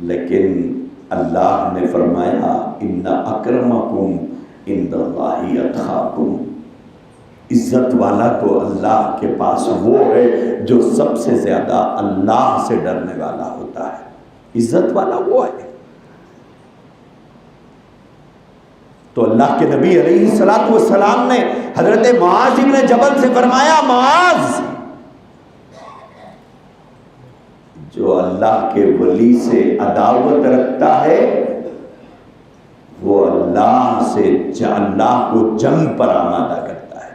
لیکن اللہ نے فرمایا ان اکرمکم عند اللہ اتقاکم، عزت والا تو اللہ کے پاس وہ ہے جو سب سے زیادہ اللہ سے ڈرنے والا ہوتا ہے۔ عزت والا وہ ہے۔ تو اللہ کے نبی علیہ الصلوۃ والسلام نے حضرت معاذ بن جبل سے فرمایا، معاذ، جو اللہ کے ولی سے عداوت رکھتا ہے وہ اللہ کو جنگ پر آمادہ کرتا ہے۔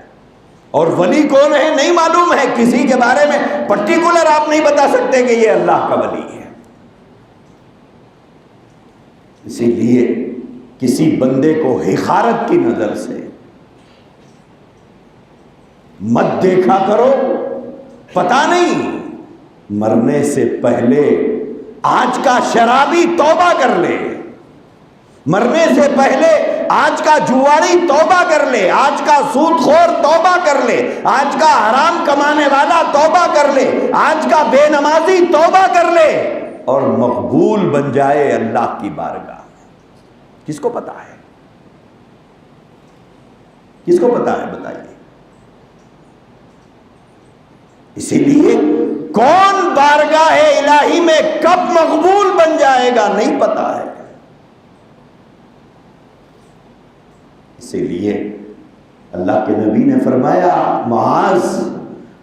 اور ولی کون ہے نہیں معلوم ہے، کسی کے بارے میں پرٹیکولر آپ نہیں بتا سکتے کہ یہ اللہ کا ولی ہے۔ اسی لیے کسی بندے کو حقارت کی نظر سے مت دیکھا کرو، پتہ نہیں مرنے سے پہلے آج کا شرابی توبہ کر لے، مرنے سے پہلے آج کا جواری توبہ کر لے، آج کا سود خور توبہ کر لے، آج کا حرام کمانے والا توبہ کر لے، آج کا بے نمازی توبہ کر لے اور مقبول بن جائے اللہ کی بارگاہ۔ کس کو پتا ہے؟ کس کو پتا ہے بتائیے؟ اسی لیے کون بارگاہ الہی میں کب مقبول بن جائے گا نہیں پتا ہے۔ اسی لیے اللہ کے نبی نے فرمایا، معاذ،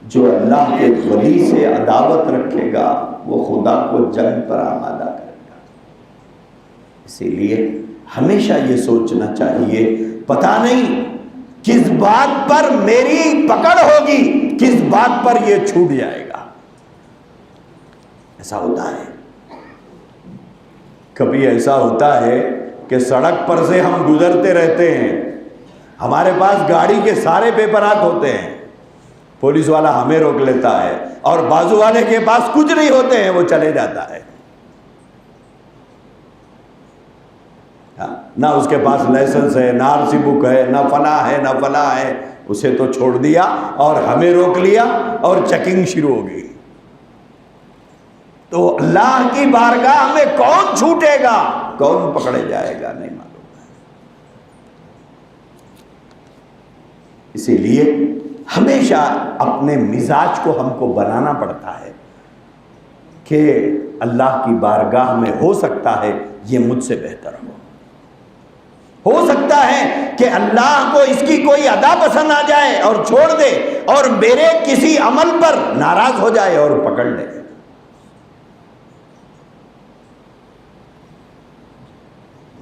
جو اللہ کے ولی سے عداوت رکھے گا وہ خدا کو جنگ پر آمادہ کرے گا۔ اسی لیے ہمیشہ یہ سوچنا چاہیے، پتہ نہیں کس بات پر میری پکڑ ہوگی، کس بات پر یہ چھوٹ جائے گا۔ ایسا ہوتا ہے، کبھی ایسا ہوتا ہے کہ سڑک پر سے ہم گزرتے رہتے ہیں، ہمارے پاس گاڑی کے سارے پیپرات ہوتے ہیں، پولیس والا ہمیں روک لیتا ہے اور بازو والے کے پاس کچھ نہیں ہوتے ہیں، وہ چلے جاتا ہے، نہ اس کے پاس لائسنس ہے، نہ RC بک ہے، نہ فلاں ہے، نہ فلاں ہے، اسے تو چھوڑ دیا اور ہمیں روک لیا اور چیکنگ شروع ہو گئی۔ تو اللہ کی بارگاہ میں کون چھوٹے گا، کون پکڑے جائے گا نہیں معلوم ہے۔ اسی لیے ہمیشہ اپنے مزاج کو ہم کو بنانا پڑتا ہے کہ اللہ کی بارگاہ میں ہو سکتا ہے یہ مجھ سے بہتر ہو سکتا ہے کہ اللہ کو اس کی کوئی ادا پسند آ جائے اور چھوڑ دے، اور میرے کسی عمل پر ناراض ہو جائے اور پکڑ لے۔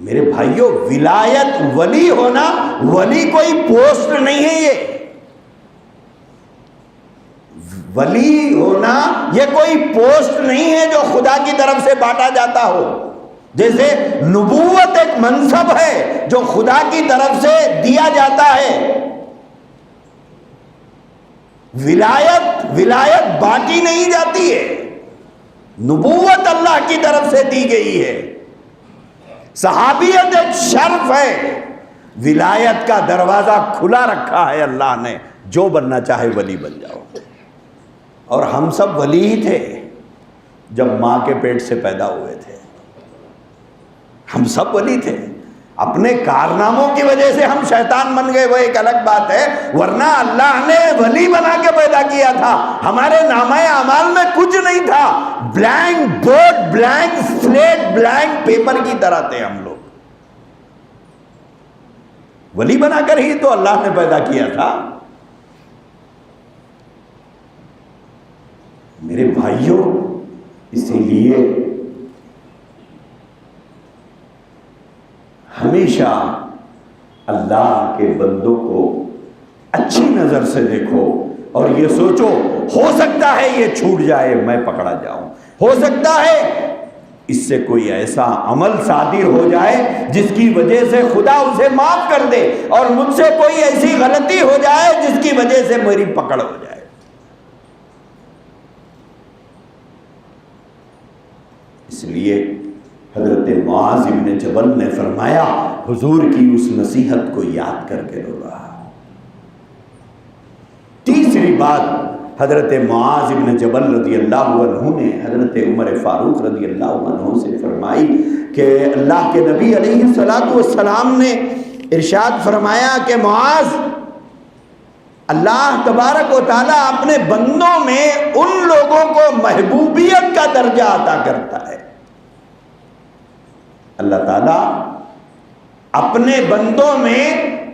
میرے بھائیوں، ولایت، ولی ہونا، ولی کوئی پوسٹ نہیں ہے، یہ ولی ہونا یہ کوئی پوسٹ نہیں ہے جو خدا کی طرف سے بانٹا جاتا ہو۔ جیسے نبوت ایک منصب ہے جو خدا کی طرف سے دیا جاتا ہے، ولایت بانٹی نہیں جاتی ہے، نبوت اللہ کی طرف سے دی گئی ہے۔ صحابیت ایک شرف ہے، ولایت کا دروازہ کھلا رکھا ہے اللہ نے، جو بننا چاہے ولی بن جاؤ۔ اور ہم سب ولی ہی تھے جب ماں کے پیٹ سے پیدا ہوئے تھے، ہم سب ولی تھے۔ اپنے کارناموں کی وجہ سے ہم شیطان بن گئے وہ ایک الگ بات ہے، ورنہ اللہ نے ولی بنا کے پیدا کیا تھا۔ ہمارے نامہ اعمال میں کچھ نہیں تھا، blank board, blank slate, blank paper کی طرح تھے ہم لوگ۔ ولی بنا کر ہی تو اللہ نے پیدا کیا تھا۔ میرے بھائیوں، اسی لیے ہمیشہ اللہ کے بندوں کو اچھی نظر سے دیکھو اور یہ سوچو ہو سکتا ہے یہ چھوٹ جائے، میں پکڑا جاؤں، ہو سکتا ہے اس سے کوئی ایسا عمل صادر ہو جائے جس کی وجہ سے خدا اسے معاف کر دے، اور مجھ سے کوئی ایسی غلطی ہو جائے جس کی وجہ سے میری پکڑ ہو جائے۔ اس لیے حضرت معاذ بن جبل نے فرمایا حضور کی اس نصیحت کو یاد کر کے رو رہا۔ تیسری بات حضرت معاذ بن جبل رضی اللہ عنہ نے حضرت عمر فاروق رضی اللہ عنہ سے فرمائی کہ اللہ کے نبی علیہ السلام نے ارشاد فرمایا کہ معاذ، اللہ تبارک و تعالیٰ اپنے بندوں میں ان لوگوں کو محبوبیت کا درجہ عطا کرتا ہے۔ اللہ تعالیٰ اپنے بندوں میں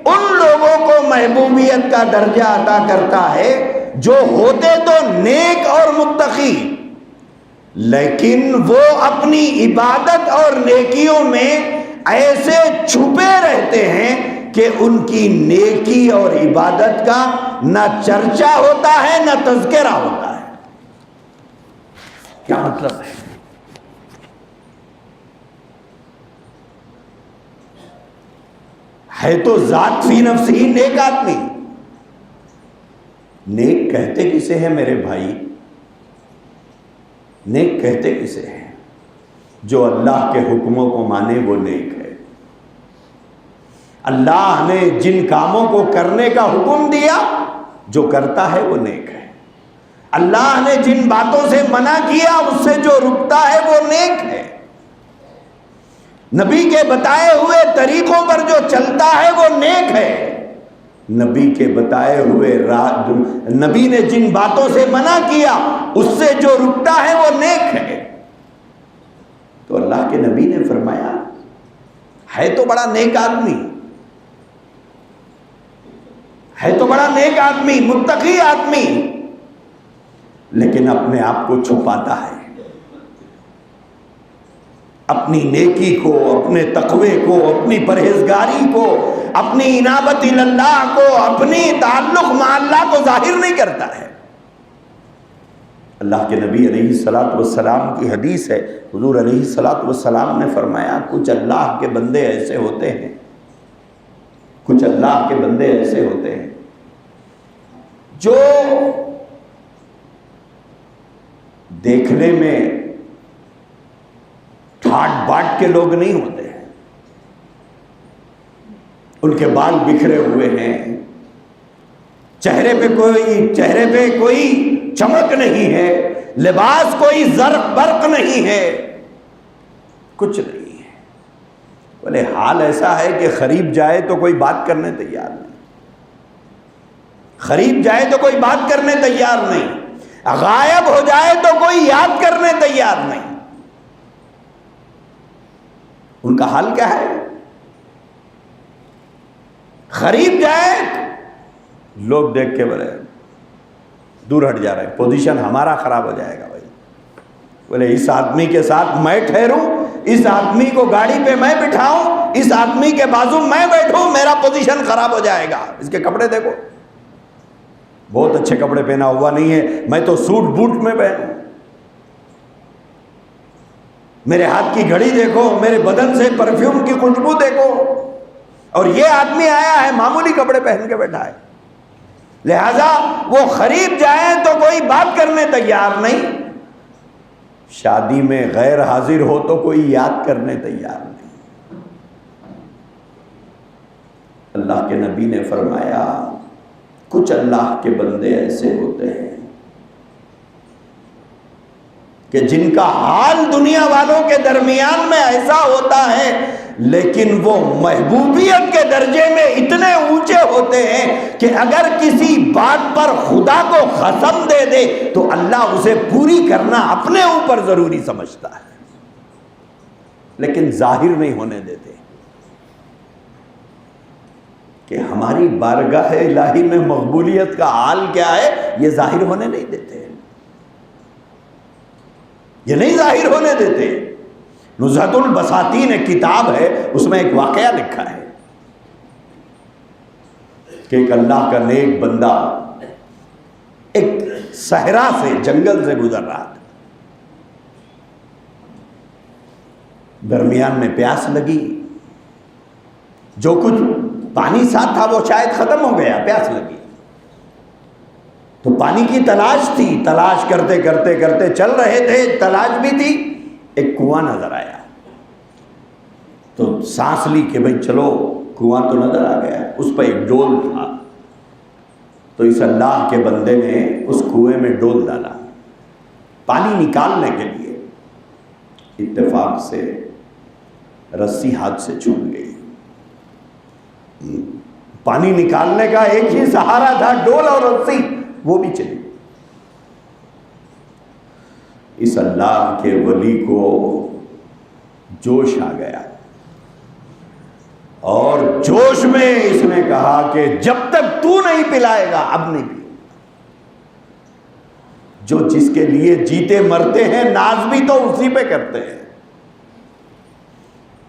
ان لوگوں کو محبوبیت کا درجہ عطا کرتا ہے جو ہوتے تو نیک اور متقی، لیکن وہ اپنی عبادت اور نیکیوں میں ایسے چھپے رہتے ہیں کہ ان کی نیکی اور عبادت کا نہ چرچا ہوتا ہے نہ تذکرہ ہوتا ہے۔ کیا مطلب ہے؟ ہے تو ذات فی نفسی نیک آدمی۔ نیک کہتے کسے ہیں میرے بھائی؟ نیک کہتے کسے ہیں؟ جو اللہ کے حکموں کو مانے وہ نیک ہے۔ اللہ نے جن کاموں کو کرنے کا حکم دیا جو کرتا ہے وہ نیک ہے۔ اللہ نے جن باتوں سے منع کیا اس سے جو رکتا ہے وہ نیک ہے۔ نبی کے بتائے ہوئے طریقوں پر جو چلتا ہے وہ نیک ہے۔ نبی کے بتائے ہوئے نبی نے جن باتوں سے منع کیا اس سے جو رکتا ہے وہ نیک ہے۔ تو اللہ کے نبی نے فرمایا ہے تو بڑا نیک آدمی، ہے تو بڑا نیک آدمی، متقی آدمی، لیکن اپنے آپ کو چھپاتا ہے۔ اپنی نیکی کو، اپنے تقوی کو، اپنی پرہیزگاری کو، اپنی انابت اللہ کو، اپنی تعلق مع اللہ کو ظاہر نہیں کرتا ہے۔ اللہ کے نبی علیہ السلام کی حدیث ہے، حضور علیہ السلام نے فرمایا کچھ اللہ کے بندے ایسے ہوتے ہیں، کچھ اللہ کے بندے ایسے ہوتے ہیں جو دیکھنے میں ٹھاٹ باٹ کے لوگ نہیں ہوتے ہیں، ان کے بال بکھرے ہوئے ہیں، چہرے پہ کوئی چمک نہیں ہے، لباس کوئی زرق برق نہیں ہے، کچھ نہیں ہے۔ بولے حال ایسا ہے کہ قریب جائے تو کوئی بات کرنے تیار نہیں، قریب جائے تو کوئی بات کرنے تیار نہیں، غائب ہو جائے تو کوئی یاد کرنے تیار نہیں۔ ان کا حال کیا ہے؟ قریب جائے لوگ دیکھ کے بولے دور ہٹ جا رہے ہیں، پوزیشن ہمارا خراب ہو جائے گا بھائی۔ بولے اس آدمی کے ساتھ میں ٹھہروں، اس آدمی کو گاڑی پہ میں بٹھاؤں، اس آدمی کے بازو میں بیٹھوں، میرا پوزیشن خراب ہو جائے گا۔ اس کے کپڑے دیکھو، بہت اچھے کپڑے پہنا ہوا نہیں ہے، میں تو سوٹ بوٹ میں پہنوں، میرے ہاتھ کی گھڑی دیکھو، میرے بدن سے پرفیوم کی خوشبو دیکھو، اور یہ آدمی آیا ہے معمولی کپڑے پہن کے بیٹھا ہے۔ لہذا وہ قریب جائیں تو کوئی بات کرنے تیار نہیں، شادی میں غیر حاضر ہو تو کوئی یاد کرنے تیار نہیں۔ اللہ کے نبی نے فرمایا کچھ اللہ کے بندے ایسے ہوتے ہیں کہ جن کا حال دنیا والوں کے درمیان میں ایسا ہوتا ہے، لیکن وہ محبوبیت کے درجے میں اتنے اونچے ہوتے ہیں کہ اگر کسی بات پر خدا کو قسم دے دے تو اللہ اسے پوری کرنا اپنے اوپر ضروری سمجھتا ہے، لیکن ظاہر نہیں ہونے دیتے کہ ہماری بارگاہ الہی میں مقبولیت کا حال کیا ہے، یہ ظاہر ہونے نہیں دیتے۔ یہ نہیں ظاہر ہونے دیتے. نزہۃ البساطین ایک کتاب ہے، اس میں ایک واقعہ لکھا ہے کہ ایک اللہ کا نیک بندہ ایک صحرا سے، جنگل سے گزر رہا تھا. درمیان میں پیاس لگی، جو کچھ پانی ساتھ تھا وہ شاید ختم ہو گیا، پیاس لگی تو پانی کی تلاش تھی. تلاش کرتے کرتے کرتے چل رہے تھے، تلاش بھی تھی. ایک کنواں نظر آیا تو سانس لی کہ بھئی چلو، کنواں تو نظر آ گیا. اس پہ ایک ڈول تھا تو اس اللہ کے بندے نے اس کنویں میں ڈول ڈالا پانی نکالنے کے لیے. اتفاق سے رسی ہاتھ سے چھوٹ گئی. پانی نکالنے کا ایک ہی سہارا تھا، ڈول اور رسی، وہ بھی چلی. اس اللہ کے ولی کو جوش آ گیا اور جوش میں اس نے کہا کہ جب تک تو نہیں پلائے گا اب نہیں پی. جو جس کے لیے جیتے مرتے ہیں ناز بھی تو اسی پہ کرتے ہیں.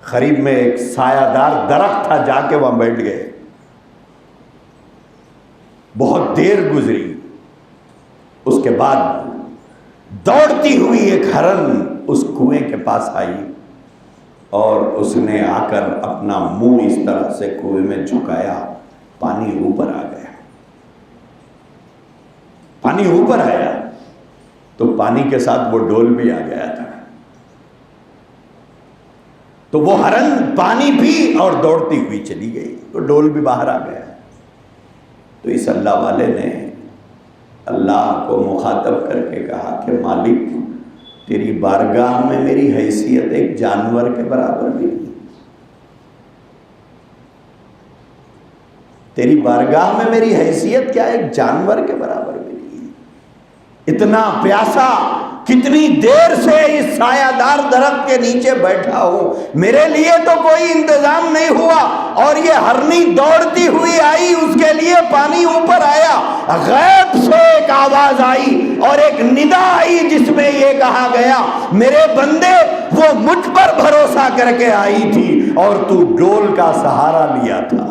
قریب میں ایک سایہ دار درخت تھا، جا کے وہاں بیٹھ گئے. بہت دیر گزری، اس کے بعد دوڑتی ہوئی ایک ہرن اس کنویں کے پاس آئی اور اس نے آ کر اپنا منہ اس طرح سے کنویں میں جھکایا. پانی اوپر آ گیا. پانی اوپر آیا تو پانی کے ساتھ وہ ڈول بھی آ گیا تھا. تو وہ ہرن پانی پی اور دوڑتی ہوئی چلی گئی تو ڈول بھی باہر آ گیا. تو اس اللہ والے نے اللہ کو مخاطب کر کے کہا کہ مالک، تیری بارگاہ میں میری حیثیت ایک جانور کے برابر بھی نہیں. تیری بارگاہ میں میری حیثیت کیا ایک جانور کے برابر بھی نہیں. اتنا پیاسا کتنی دیر سے اس سایہ دار درخت کے نیچے بیٹھا ہوں، میرے لیے تو کوئی انتظام نہیں ہوا اور یہ ہرنی دوڑتی ہوئی آئی، اس کے لیے پانی اوپر آیا. غیب سے ایک آواز آئی اور ایک ندا آئی جس میں یہ کہا گیا میرے بندے وہ مجھ پر بھروسہ کر کے آئی تھی اور تو ڈول کا سہارا لیا تھا.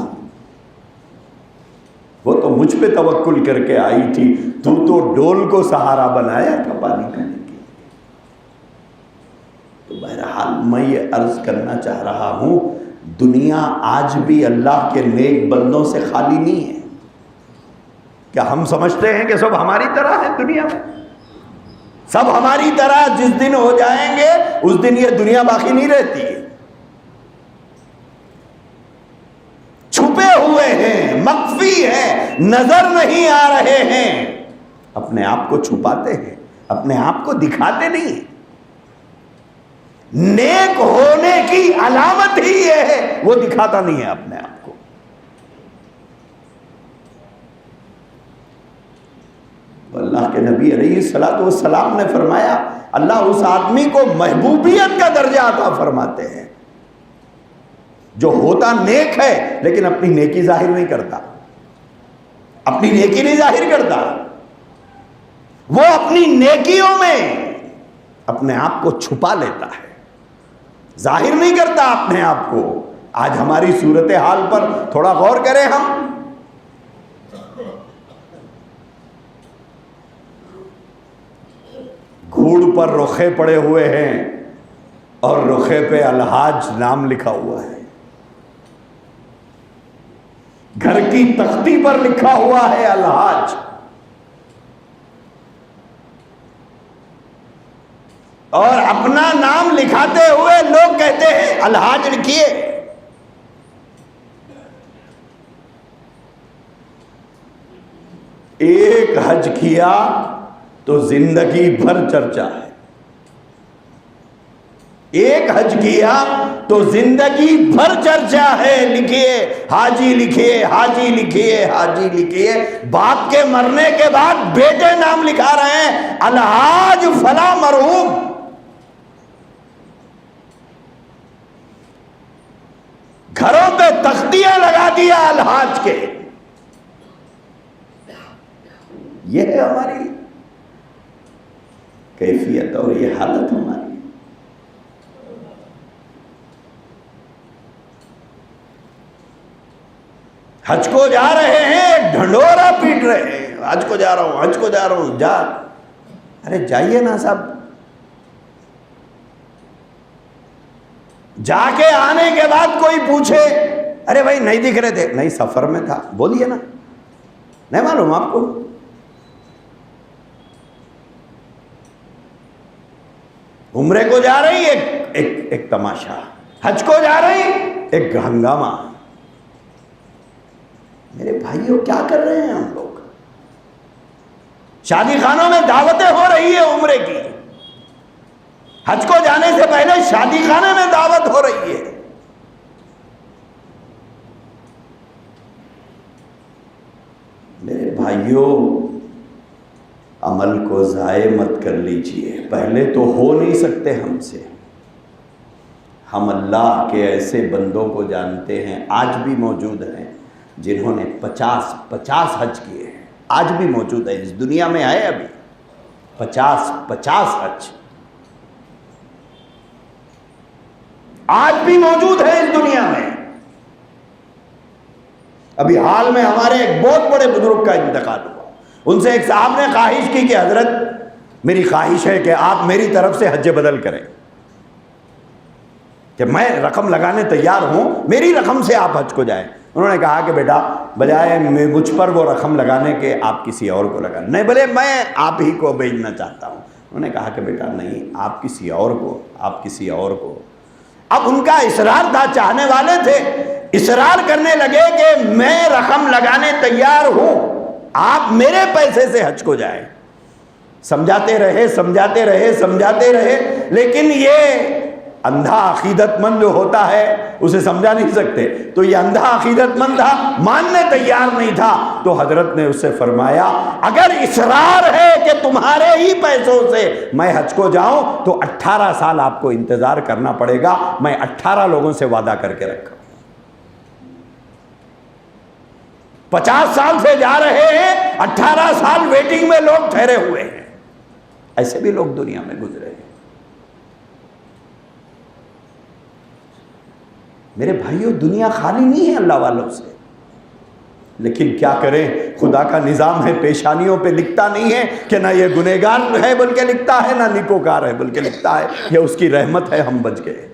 وہ تو مجھ پہ توکل کر کے آئی تھی، تو ڈول کو سہارا بنایا تھا پانی پینے کے. تو بہرحال میں یہ عرض کرنا چاہ رہا ہوں، دنیا آج بھی اللہ کے نیک بندوں سے خالی نہیں ہے. کیا ہم سمجھتے ہیں کہ سب ہماری طرح ہے؟ دنیا میں سب ہماری طرح جس دن ہو جائیں گے اس دن یہ دنیا باقی نہیں رہتی ہے. چھپے ہوئے ہیں، مخفی ہیں، نظر نہیں آ رہے ہیں. اپنے آپ کو چھپاتے ہیں، اپنے آپ کو دکھاتے نہیں ہیں. نیک ہونے کی علامت ہی یہ ہے، وہ دکھاتا نہیں ہے اپنے آپ کو. اللہ کے نبی علیہ الصلوۃ والسلام نے فرمایا اللہ اس آدمی کو محبوبیت کا درجہ عطا فرماتے ہیں جو ہوتا نیک ہے لیکن اپنی نیکی ظاہر نہیں کرتا. اپنی نیکی نہیں ظاہر کرتا، وہ اپنی نیکیوں میں اپنے آپ کو چھپا لیتا ہے، ظاہر نہیں کرتا اپنے آپ کو. آج ہماری صورتحال پر تھوڑا غور کریں. ہم گھوڑ پر رخے پڑے ہوئے ہیں اور رخے پہ الحاج نام لکھا ہوا ہے. گھر کی تختی پر لکھا ہوا ہے الحاج. اور اپنا نام لکھاتے ہوئے لوگ کہتے ہیں الحاج لکھیے. ایک حج کیا تو زندگی بھر چرچا ہے. ایک حج کیا تو زندگی بھر چرچا ہے. لکھیے حاجی، لکھیے حاجی، لکھیے حاجی، لکھیے. باپ کے مرنے کے بعد بیٹے نام لکھا رہے ہیں الحاج فلاں مرحوم. گھروں پہ تختیاں لگا دیا الحاج کے. یہ ہے ہماری کیفیت اور یہ حالت ہماری. حج کو جا رہے ہیں، ایک ڈھنڈورا پیٹ رہے ہیں، حج کو جا رہا ہوں، حج کو جا رہا ہوں. جا، ارے جائیے نا صاحب. جا کے آنے کے بعد کوئی پوچھے ارے بھائی نہیں دکھ رہے تھے، نہیں سفر میں تھا، بولیے نا، نہیں معلوم آپ کو. عمرے کو جا رہی ایک تماشا، حج کو جا رہی ایک ہنگامہ. میرے بھائیوں کیا کر رہے ہیں ہم لوگ؟ شادی خانوں میں دعوتیں ہو رہی ہے عمرے کی، حج کو جانے سے پہلے شادی خانے میں دعوت ہو رہی ہے. میرے بھائیوں عمل کو ضائع مت کر لیجئے. پہلے تو ہو نہیں سکتے ہم سے. ہم اللہ کے ایسے بندوں کو جانتے ہیں، آج بھی موجود ہیں، جنہوں نے 50 حج کیے ہیں. آج بھی موجود ہے، اس دنیا میں ہے ابھی 50 حج آج بھی موجود ہے اس دنیا میں. ابھی حال میں ہمارے ایک بہت بڑے بزرگ کا انتقال ہوا. ان سے ایک صاحب نے خواہش کی کہ حضرت میری خواہش ہے کہ آپ میری طرف سے حج بدل کریں، کہ میں رقم لگانے تیار ہوں، میری رقم سے آپ حج کو جائیں. انہوں نے کہا کہ بیٹا بجائے مجھ پر وہ رقم لگانے کے آپ کسی اور کو لگا. نہیں بولے میں آپ ہی کو بھیجنا چاہتا ہوں. انہوں نے کہا کہ بیٹا نہیں، آپ کسی اور کو. اب ان کا اصرار تھا، چاہنے والے تھے، اصرار کرنے لگے کہ میں رقم لگانے تیار ہوں، آپ میرے پیسے سے حج کو جائیں. سمجھاتے رہے، لیکن یہ اندھا عقیدت مند جو ہوتا ہے اسے سمجھا نہیں سکتے. تو یہ اندھا عقیدت مند تھا، ماننے تیار نہیں تھا. تو حضرت نے اس سے فرمایا اگر اصرار ہے کہ تمہارے ہی پیسوں سے میں حج کو جاؤں تو 18 سال آپ کو انتظار کرنا پڑے گا. میں 18 لوگوں سے وعدہ کر کے رکھا. 50 سال سے جا رہے ہیں، 18 سال ویٹنگ میں لوگ ٹھہرے ہوئے ہیں. ایسے بھی لوگ دنیا میں گزرے ہیں. میرے بھائیوں دنیا خالی نہیں ہے اللہ والوں سے، لیکن کیا کریں، خدا کا نظام ہے، پیشانیوں پہ لکھتا نہیں ہے کہ نہ یہ گنہگار ہے بلکہ لکھتا ہے، نہ نیکوکار ہے بلکہ لکھتا ہے یہ اس کی رحمت ہے، ہم بچ گئے.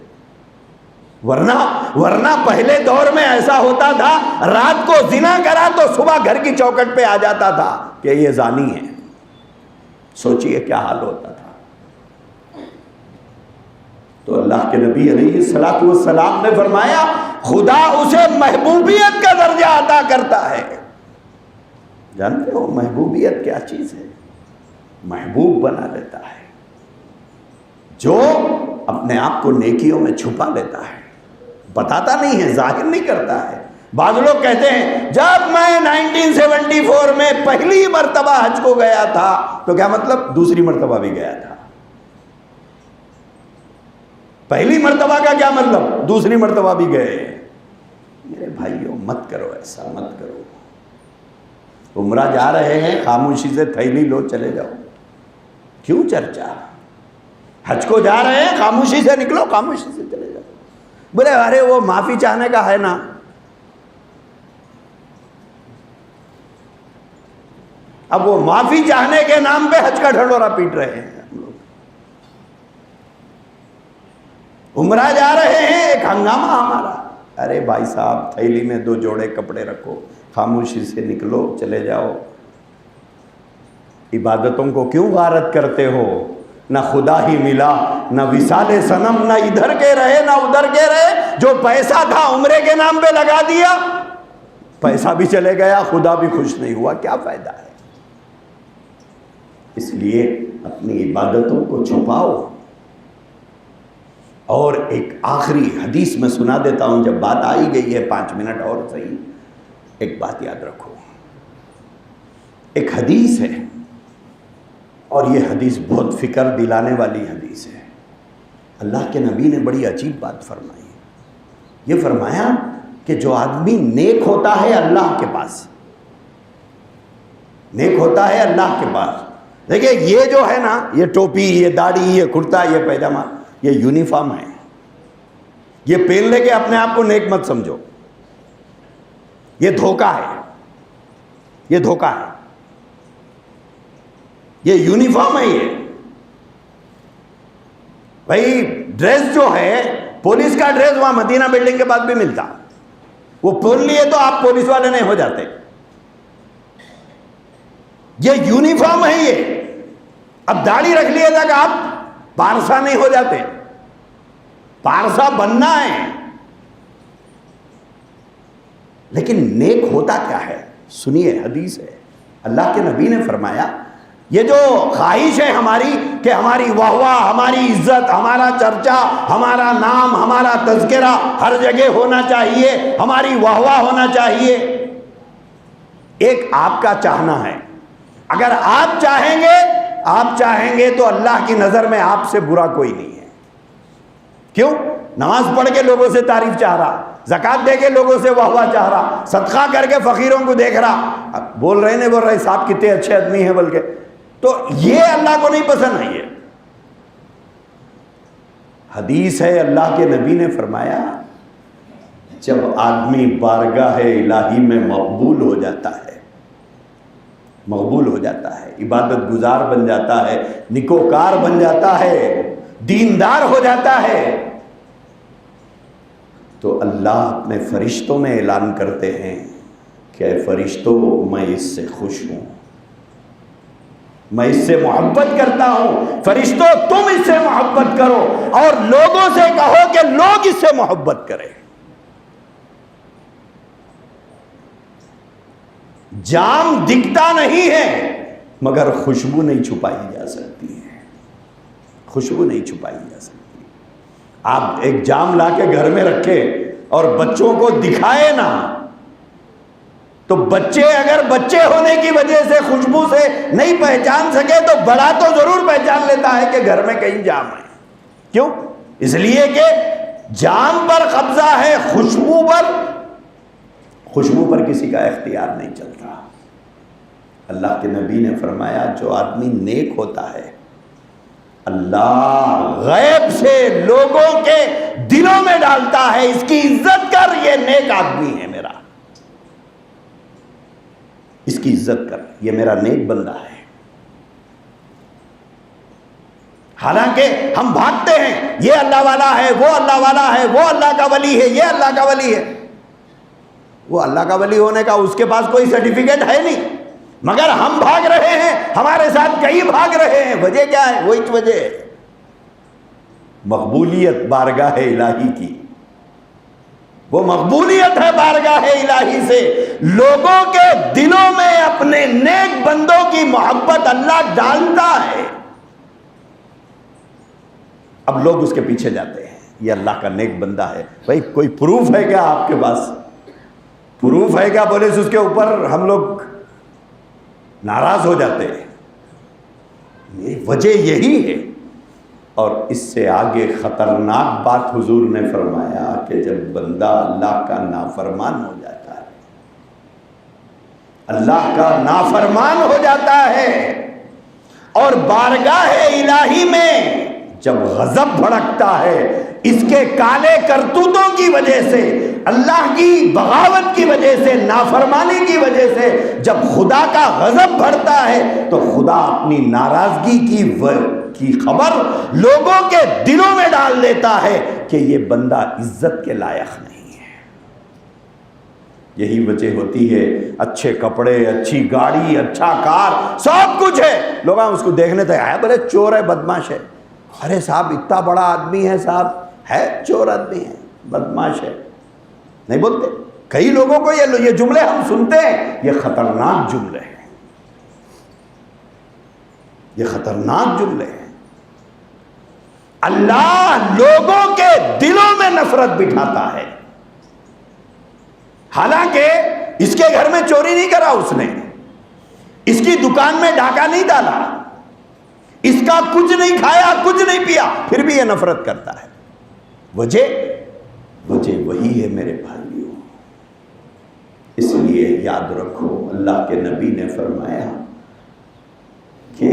ورنہ پہلے دور میں ایسا ہوتا تھا، رات کو زنا کرا تو صبح گھر کی چوکٹ پہ آ جاتا تھا کہ یہ زانی ہے. سوچئے کیا حال ہوتا تھا. تو اللہ کے نبی علیہ الصلوۃ والسلام نے فرمایا خدا اسے محبوبیت کا درجہ عطا کرتا ہے. جانتے ہو محبوبیت کیا چیز ہے؟ محبوب بنا دیتا ہے جو اپنے آپ کو نیکیوں میں چھپا لیتا ہے، بتاتا نہیں ہے، ظاہر نہیں کرتا ہے. بعض لوگ کہتے ہیں جب میں 1974 میں پہلی مرتبہ حج کو گیا تھا، تو کیا مطلب دوسری مرتبہ بھی گیا تھا. پہلی مرتبہ کا کیا مطلب دوسری مرتبہ بھی گئے. میرے بھائیوں مت کرو ایسا، مت کرو. عمرہ جا رہے ہیں، خاموشی سے تھیلی لو چلے جاؤ، کیوں چرچا. حج کو جا رہے ہیں، خاموشی سے نکلو، خاموشی سے چلے جاؤ. بولے ارے وہ معافی چاہنے کا ہے نا. اب وہ معافی چاہنے کے نام پہ حج کا ڈھنڈورا پیٹ رہے ہیں ہم لوگ. عمرہ جا رہے ہیں، ایک ہنگامہ ہمارا. ارے بھائی صاحب تھیلی میں 2 جوڑے کپڑے رکھو، خاموشی سے نکلو چلے جاؤ. عبادتوں کو کیوں غارت کرتے ہو؟ نہ خدا ہی ملا، نہ وصال صنم، نہ ادھر کے رہے نہ ادھر کے رہے. جو پیسہ تھا عمرے کے نام پہ لگا دیا، پیسہ بھی چلے گیا، خدا بھی خوش نہیں ہوا، کیا فائدہ ہے. اس لیے اپنی عبادتوں کو چھپاؤ. اور ایک آخری حدیث میں سنا دیتا ہوں، جب بات آئی گئی ہے 5 منٹ اور صحیح، ایک بات یاد رکھو. ایک حدیث ہے اور یہ حدیث بہت فکر دلانے والی حدیث ہے. اللہ کے نبی نے بڑی عجیب بات فرمائی. یہ فرمایا کہ جو آدمی نیک ہوتا ہے اللہ کے پاس، نیک ہوتا ہے اللہ کے پاس، دیکھیں یہ جو ہے نا، یہ ٹوپی، یہ داڑھی، یہ کرتا، یہ پیجامہ، یہ یونیفارم ہے. یہ پہن لے کے اپنے آپ کو نیک مت سمجھو، یہ دھوکہ ہے، یہ دھوکہ ہے. یہ یونیفارم ہے. یہ بھائی ڈریس جو ہے، پولیس کا ڈریس وہاں مدینہ بلڈنگ کے بعد بھی ملتا، وہ پہن لیے تو آپ پولیس والے نہیں ہو جاتے. یہ یونیفارم ہے. یہ اب داڑھی رکھ لیے تک آپ پارسا نہیں ہو جاتے. پارسا بننا ہے. لیکن نیک ہوتا کیا ہے؟ سنیے، حدیث ہے، اللہ کے نبی نے فرمایا، یہ جو خواہش ہے ہماری کہ ہماری واہ واہ، ہماری عزت، ہمارا چرچا، ہمارا نام، ہمارا تذکرہ ہر جگہ ہونا چاہیے، ہماری واہ واہ ہونا چاہیے، ایک آپ کا چاہنا ہے. اگر آپ چاہیں گے تو اللہ کی نظر میں آپ سے برا کوئی نہیں ہے. کیوں؟ نماز پڑھ کے لوگوں سے تعریف چاہ رہا، زکات دے کے لوگوں سے واہ واہ چاہ رہا، صدقہ کر کے فقیروں کو دیکھ رہا، اب بول رہے صاحب کتنے اچھے آدمی ہیں، بلکہ تو یہ اللہ کو نہیں پسند ہے. یہ حدیث ہے، اللہ کے نبی نے فرمایا، جب آدمی بارگاہ الہی میں مقبول ہو جاتا ہے، عبادت گزار بن جاتا ہے، نیکوکار بن جاتا ہے، دیندار ہو جاتا ہے، تو اللہ اپنے فرشتوں میں اعلان کرتے ہیں کہ اے فرشتوں، میں اس سے خوش ہوں، میں اس سے محبت کرتا ہوں. فرشتوں تم اس سے محبت کرو اور لوگوں سے کہو کہ لوگ اس سے محبت کریں. جام دکھتا نہیں ہے مگر خوشبو نہیں چھپائی جا سکتی ہے. خوشبو نہیں چھپائی جا سکتی. آپ ایک جام لا کے گھر میں رکھے اور بچوں کو دکھائے نا، تو بچے اگر بچے ہونے کی وجہ سے خوشبو سے نہیں پہچان سکے تو بڑا تو ضرور پہچان لیتا ہے کہ گھر میں کہیں جام ہے. کیوں؟ اس لیے کہ جام پر قبضہ ہے، خوشبو پر کسی کا اختیار نہیں چلتا. اللہ کے نبی نے فرمایا، جو آدمی نیک ہوتا ہے، اللہ غیب سے لوگوں کے دلوں میں ڈالتا ہے، اس کی عزت کر، یہ نیک آدمی ہے میرا، اس کی عزت کر، یہ میرا نیک بندہ ہے. حالانکہ ہم بھاگتے ہیں، یہ اللہ والا ہے، وہ اللہ والا ہے، وہ اللہ کا ولی ہے، یہ اللہ کا ولی ہے. وہ اللہ کا ولی ہونے کا اس کے پاس کوئی سرٹیفکیٹ ہے نہیں، مگر ہم بھاگ رہے ہیں، ہمارے ساتھ کئی بھاگ رہے ہیں. وجہ کیا ہے؟ وہی وجہ ہے، مقبولیت بارگاہ الہی کی. وہ مقبولیت ہے بارگاہ الہی سے، لوگوں کے دلوں میں اپنے نیک بندوں کی محبت اللہ ڈالتا ہے. اب لوگ اس کے پیچھے جاتے ہیں، یہ اللہ کا نیک بندہ ہے. بھائی کوئی پروف ہے کیا آپ کے پاس؟ پروف ہے کیا؟ بولے اس کے اوپر ہم لوگ ناراض ہو جاتے ہیں. وجہ یہی ہے. اور اس سے آگے خطرناک بات حضور نے فرمایا کہ جب بندہ اللہ کا نافرمان ہو جاتا ہے، اللہ کا نافرمان ہو جاتا ہے اور بارگاہ الہی میں جب غضب بھڑکتا ہے، اس کے کالے کرتوتوں کی وجہ سے، اللہ کی بغاوت کی وجہ سے، نافرمانی کی وجہ سے جب خدا کا غضب بڑھتا ہے، تو خدا اپنی ناراضگی کی خبر لوگوں کے دلوں میں ڈال دیتا ہے کہ یہ بندہ عزت کے لائق نہیں ہے. یہی وجہ ہوتی ہے، اچھے کپڑے، اچھی گاڑی، اچھا کار، سب کچھ ہے، لوگ اس کو دیکھنے تک آئے، بولے چور ہے، بدماش ہے. ارے صاحب اتنا بڑا آدمی ہے، صاحب ہے چور آدمی ہے، بدماش ہے، نہیں بولتے. کئی لوگوں کو یہ جملے ہم سنتے ہیں، یہ خطرناک جملے ہیں، یہ خطرناک جملے ہیں. اللہ لوگوں کے دلوں میں نفرت بٹھاتا ہے. حالانکہ اس کے گھر میں چوری نہیں کرا اس نے، اس کی دکان میں ڈاکہ نہیں ڈالا، اس کا کچھ نہیں کھایا، کچھ نہیں پیا، پھر بھی یہ نفرت کرتا ہے. وجہ وہی ہے میرے بھائیوں. اس لیے یاد رکھو، اللہ کے نبی نے فرمایا کہ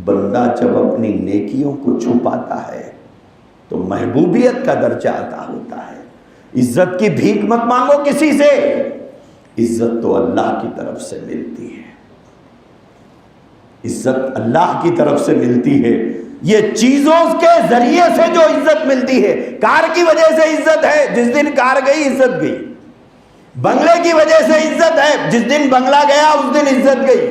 بندہ جب اپنی نیکیوں کو چھپاتا ہے تو محبوبیت کا درجہ عطا ہوتا ہے. عزت کی بھیک مت مانگو کسی سے، عزت تو اللہ کی طرف سے ملتی ہے. عزت اللہ کی طرف سے ملتی ہے. یہ چیزوں کے ذریعے سے جو عزت ملتی ہے، کار کی وجہ سے عزت ہے، جس دن کار گئی عزت گئی. بنگلے کی وجہ سے عزت ہے، جس دن بنگلہ گیا اس دن عزت گئی.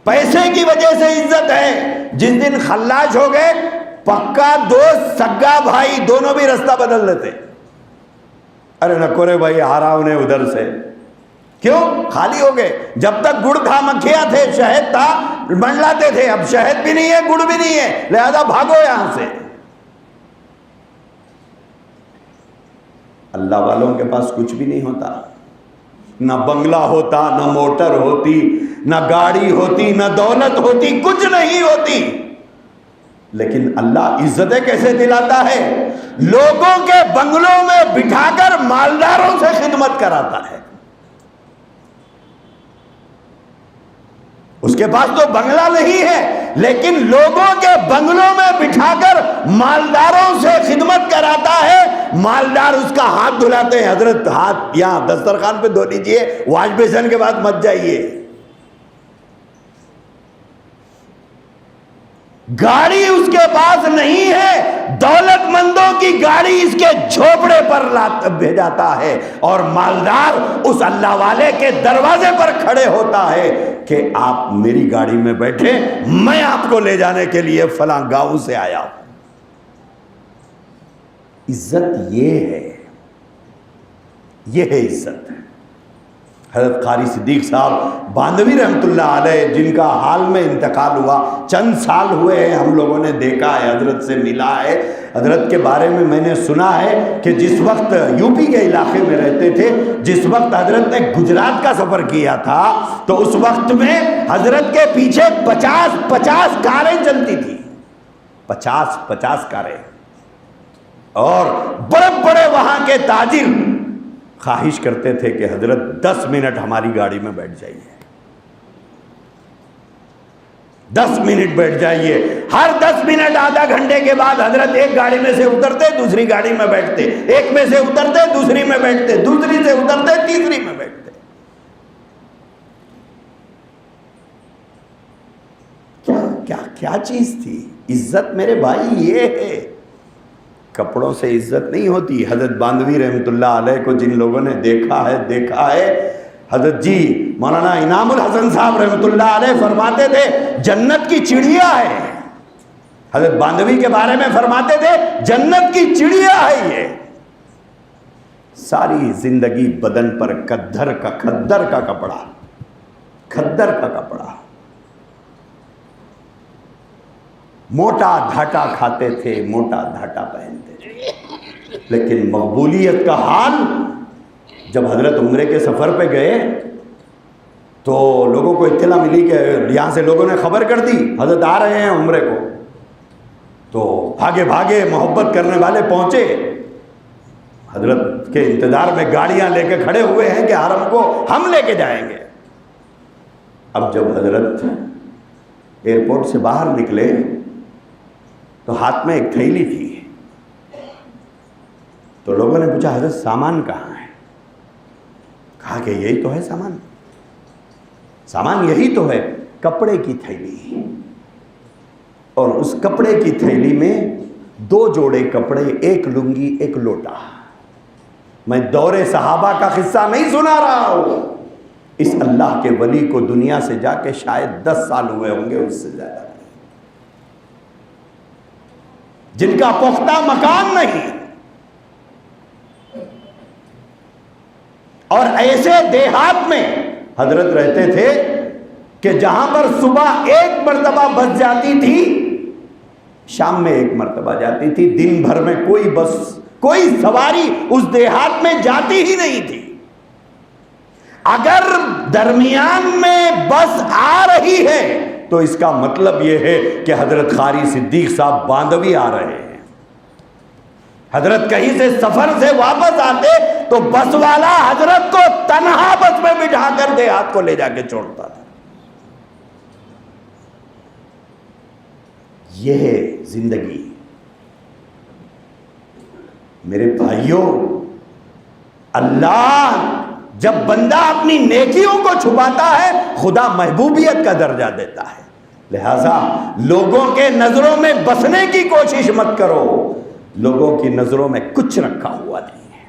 پیسے کی وجہ سے عزت ہے، جس دن خلاش ہو گئے پکا دوست سگا بھائی دونوں بھی رستہ بدل لیتے. ارے نکورے بھائی ہارا انہیں ادھر سے، کیوں؟ خالی ہو گئے. جب تک گڑ تھا مکھیاں تھے شہد تھا منڈلاتے تھے، اب شہد بھی نہیں ہے گڑ بھی نہیں ہے، لہذا بھاگو یہاں سے. اللہ والوں کے پاس کچھ بھی نہیں ہوتا، نہ بنگلہ ہوتا، نہ موٹر ہوتی، نہ گاڑی ہوتی، نہ دولت ہوتی، کچھ نہیں ہوتی. لیکن اللہ عزتیں کیسے دلاتا ہے؟ لوگوں کے بنگلوں میں بٹھا کر مالداروں سے خدمت کراتا ہے. اس کے پاس تو بنگلہ نہیں ہے لیکن لوگوں کے بنگلوں میں بٹھا کر مالداروں سے خدمت کراتا ہے. مالدار اس کا ہاتھ دھلاتے ہیں، حضرت ہاتھ یہاں دسترخوان پہ دھو لیجئے، واش بیسن کے بعد مت جائیے. گاڑی اس کے پاس نہیں ہے، دولت مندوں کی گاڑی اس کے جھوپڑے پر بھیجاتا ہے، اور مالدار اس اللہ والے کے دروازے پر کھڑے ہوتا ہے کہ آپ میری گاڑی میں بیٹھے، میں آپ کو لے جانے کے لیے فلاں گاؤں سے آیا ہوں. عزت یہ ہے، یہ ہے عزت. حضرت قاری صدیق صاحب باندھوی رحمت اللہ علیہ، جن کا حال میں انتقال ہوا، چند سال ہوئے ہیں، ہم لوگوں نے دیکھا ہے، حضرت سے ملا ہے. حضرت کے بارے میں میں نے سنا ہے کہ جس وقت یو پی کے علاقے میں رہتے تھے، جس وقت حضرت نے گجرات کا سفر کیا تھا، تو اس وقت میں حضرت کے پیچھے 50 کاریں چلتی تھی. 50 کاریں. اور بڑے بڑے وہاں کے تاجر خواہش کرتے تھے کہ حضرت 10 منٹ ہماری گاڑی میں بیٹھ جائیے، 10 منٹ بیٹھ جائیے. ہر 10 منٹ آدھا گھنٹے کے بعد حضرت ایک گاڑی میں سے اترتے، دوسری گاڑی میں بیٹھتے، ایک میں سے اترتے دوسری میں بیٹھتے، دوسری سے اترتے تیسری میں بیٹھتے. کیا چیز تھی عزت میرے بھائی؟ یہ ہے، کپڑوں سے عزت نہیں ہوتی. حضرت باندھوی رحمت اللہ علیہ کو جن لوگوں نے دیکھا ہے حضرت جی مولانا انعام الحسن صاحب رحمت اللہ علیہ فرماتے تھے جنت کی چڑیا ہے. حضرت باندھوی کے بارے میں فرماتے تھے جنت کی چڑیا ہے یہ. ساری زندگی بدن پر کھدر کا کپڑا، موٹا دھاٹا کھاتے تھے، موٹا دھاٹا پہنتے تھے. لیکن مقبولیت کا حال، جب حضرت عمرے کے سفر پہ گئے تو لوگوں کو اطلاع ملی کہ یہاں سے لوگوں نے خبر کر دی حضرت آ رہے ہیں عمرے کو. تو بھاگے محبت کرنے والے پہنچے، حضرت کے انتظار میں گاڑیاں لے کے کھڑے ہوئے ہیں کہ حرم کو ہم لے کے جائیں گے. اب جب حضرت ایئرپورٹ سے باہر نکلے تو ہاتھ میں ایک تھیلی تھی. تو لوگوں نے پوچھا حضرت سامان کہاں ہے؟ کہا کہ یہی تو ہے سامان یہی تو ہے، کپڑے کی تھیلی. اور اس کپڑے کی تھیلی میں 2 جوڑے کپڑے، ایک لنگی، ایک لوٹا. میں دور صحابہ کا قصہ نہیں سنا رہا ہوں، اس اللہ کے ولی کو دنیا سے جا کے شاید 10 سال ہوئے ہوں گے، اس سے زیادہ، جن کا پختہ مکان نہیں. اور ایسے دیہات میں حضرت رہتے تھے کہ جہاں پر صبح 1 مرتبہ بس جاتی تھی، شام میں 1 مرتبہ جاتی تھی. دن بھر میں کوئی بس، کوئی سواری اس دیہات میں جاتی ہی نہیں تھی. اگر درمیان میں بس آ رہی ہے تو اس کا مطلب یہ ہے کہ حضرت قاری صدیق صاحب باندھوی آ رہے ہیں. حضرت کہیں سے سفر سے واپس آتے تو بس والا حضرت کو تنہا بس میں بٹھا کر دیہات کو لے جا کے چھوڑتا تھا. یہ ہے زندگی۔ میرے بھائیوں، اللہ جب بندہ اپنی نیکیوں کو چھپاتا ہے خدا محبوبیت کا درجہ دیتا ہے۔ لہذا لوگوں کے نظروں میں بسنے کی کوشش مت کرو، لوگوں کی نظروں میں کچھ رکھا ہوا نہیں ہے۔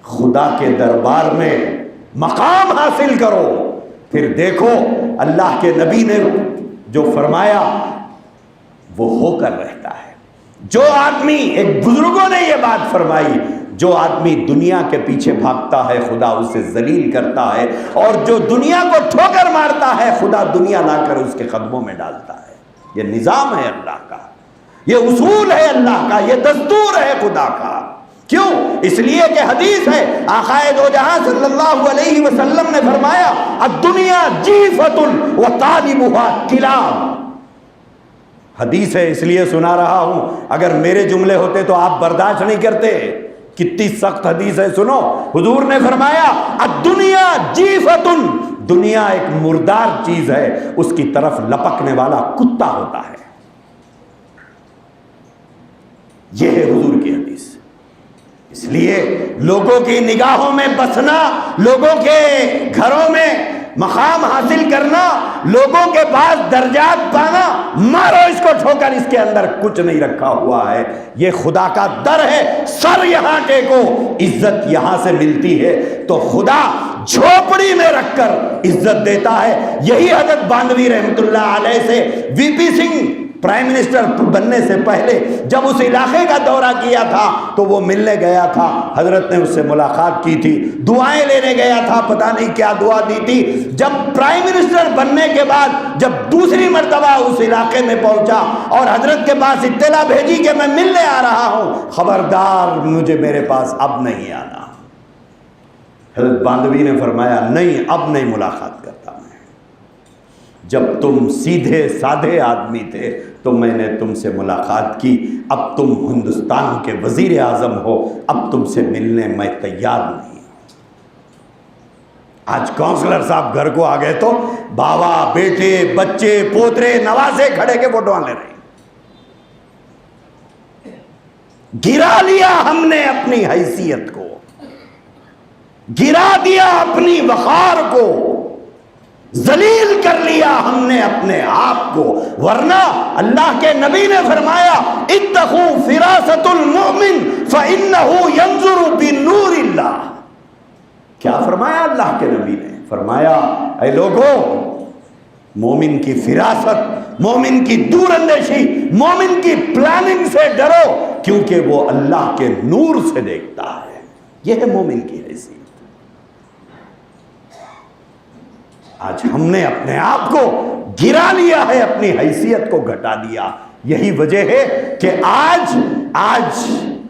خدا کے دربار میں مقام حاصل کرو، پھر دیکھو اللہ کے نبی نے جو فرمایا وہ ہو کر رہتا ہے۔ جو آدمی، ایک بزرگوں نے یہ بات فرمائی، جو آدمی دنیا کے پیچھے بھاگتا ہے خدا اسے ذلیل کرتا ہے، اور جو دنیا کو ٹھوکر مارتا ہے خدا دنیا لا کر اس کے قدموں میں ڈالتا ہے۔ یہ نظام ہے اللہ کا، یہ اصول ہے اللہ کا، یہ دستور ہے خدا کا۔ کیوں؟ اس لیے کہ حدیث ہے، آقا دو جہاں صلی اللہ علیہ وسلم نے فرمایا الدنیا جیفۃ وطالبها کلاب۔ حدیث ہے، اس لیے سنا رہا ہوں، اگر میرے جملے ہوتے تو آپ برداشت نہیں کرتے۔ کتنی سخت حدیث ہے، سنو۔ حضور نے فرمایا الدنیا جیفۃ، دنیا ایک مردار چیز ہے، اس کی طرف لپکنے والا کتا ہوتا ہے۔ یہ ہے حضور کی حدیث۔ اس لیے لوگوں کی نگاہوں میں بسنا، لوگوں کے گھروں میں مقام حاصل کرنا، لوگوں کے پاس درجات پانا، مارو اس کو ٹھوکر، اس کے اندر کچھ نہیں رکھا ہوا ہے۔ یہ خدا کا در ہے، سر یہاں ٹیکو، عزت یہاں سے ملتی ہے تو خدا جھوپڑی میں رکھ کر عزت دیتا ہے۔ یہی حضرت باندھوی رحمت اللہ علیہ سے وی پی سنگھ پرائم منسٹر بننے سے پہلے جب اس علاقے کا دورہ کیا تھا تو وہ ملنے گیا تھا، حضرت نے اس سے ملاقات کی تھی، دعائیں لینے گیا تھا، پتہ نہیں کیا دعا دی تھی۔ جب پرائم منسٹر بننے کے بعد جب دوسری مرتبہ اس علاقے میں پہنچا اور حضرت کے پاس اطلاع بھیجی کہ میں ملنے آ رہا ہوں، خبردار مجھے میرے پاس اب نہیں آنا۔ حضرت باندھوی نے فرمایا نہیں، اب نہیں ملاقات کرتا میں۔ جب تم سیدھے سادھے آدمی تھے تو میں نے تم سے ملاقات کی، اب تم ہندوستان کے وزیر اعظم ہو، اب تم سے ملنے میں تیار نہیں۔ آج کونسلر صاحب گھر کو آ گئے تو باوا، بیٹے، بچے، پوترے، نوازے کھڑے کے فوٹوان لے رہے ہیں۔ گرا لیا ہم نے اپنی حیثیت کو، گرا دیا اپنی وقار کو، ذلیل کر لیا ہم نے اپنے آپ کو۔ ورنہ اللہ کے نبی نے فرمایا اتقوا فراست المؤمن فإنه ينظر بنور اللہ۔ کیا فرمایا اللہ کے نبی نے؟ فرمایا اے لوگوں، مومن کی فراست، مومن کی دور اندیشی، مومن کی پلاننگ سے ڈرو، کیونکہ وہ اللہ کے نور سے دیکھتا ہے۔ یہ ہے مومن کی حیثیت۔ آج ہم نے اپنے آپ کو گرا لیا ہے، اپنی حیثیت کو گھٹا دیا۔ یہی وجہ ہے کہ آج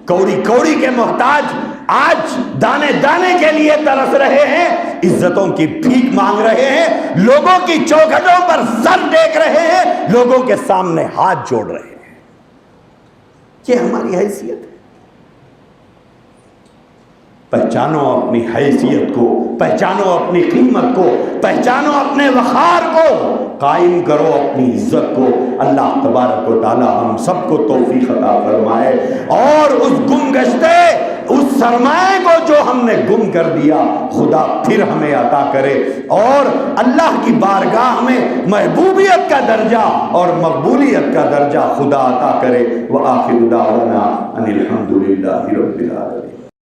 کوڑی کوڑی کے محتاج، آج دانے دانے کے لیے ترس رہے ہیں، عزتوں کی بھیک مانگ رہے ہیں، لوگوں کی چوکھٹوں پر سر ٹیک رہے ہیں، لوگوں کے سامنے ہاتھ جوڑ رہے ہیں۔ یہ ہماری حیثیت ہے۔ پہچانو اپنی حیثیت کو، پہچانو اپنی قیمت کو، پہچانو اپنے وقار کو، قائم کرو اپنی عزت کو۔ اللہ تبارک و تعالی ہم سب کو توفیق عطا فرمائے، اور اس گم گشتے، اس سرمایہ کو جو ہم نے گم کر دیا خدا پھر ہمیں عطا کرے، اور اللہ کی بارگاہ میں محبوبیت کا درجہ اور مقبولیت کا درجہ خدا عطا کرے۔ وآخر دعوانا ان الحمد للہ رب العالمین۔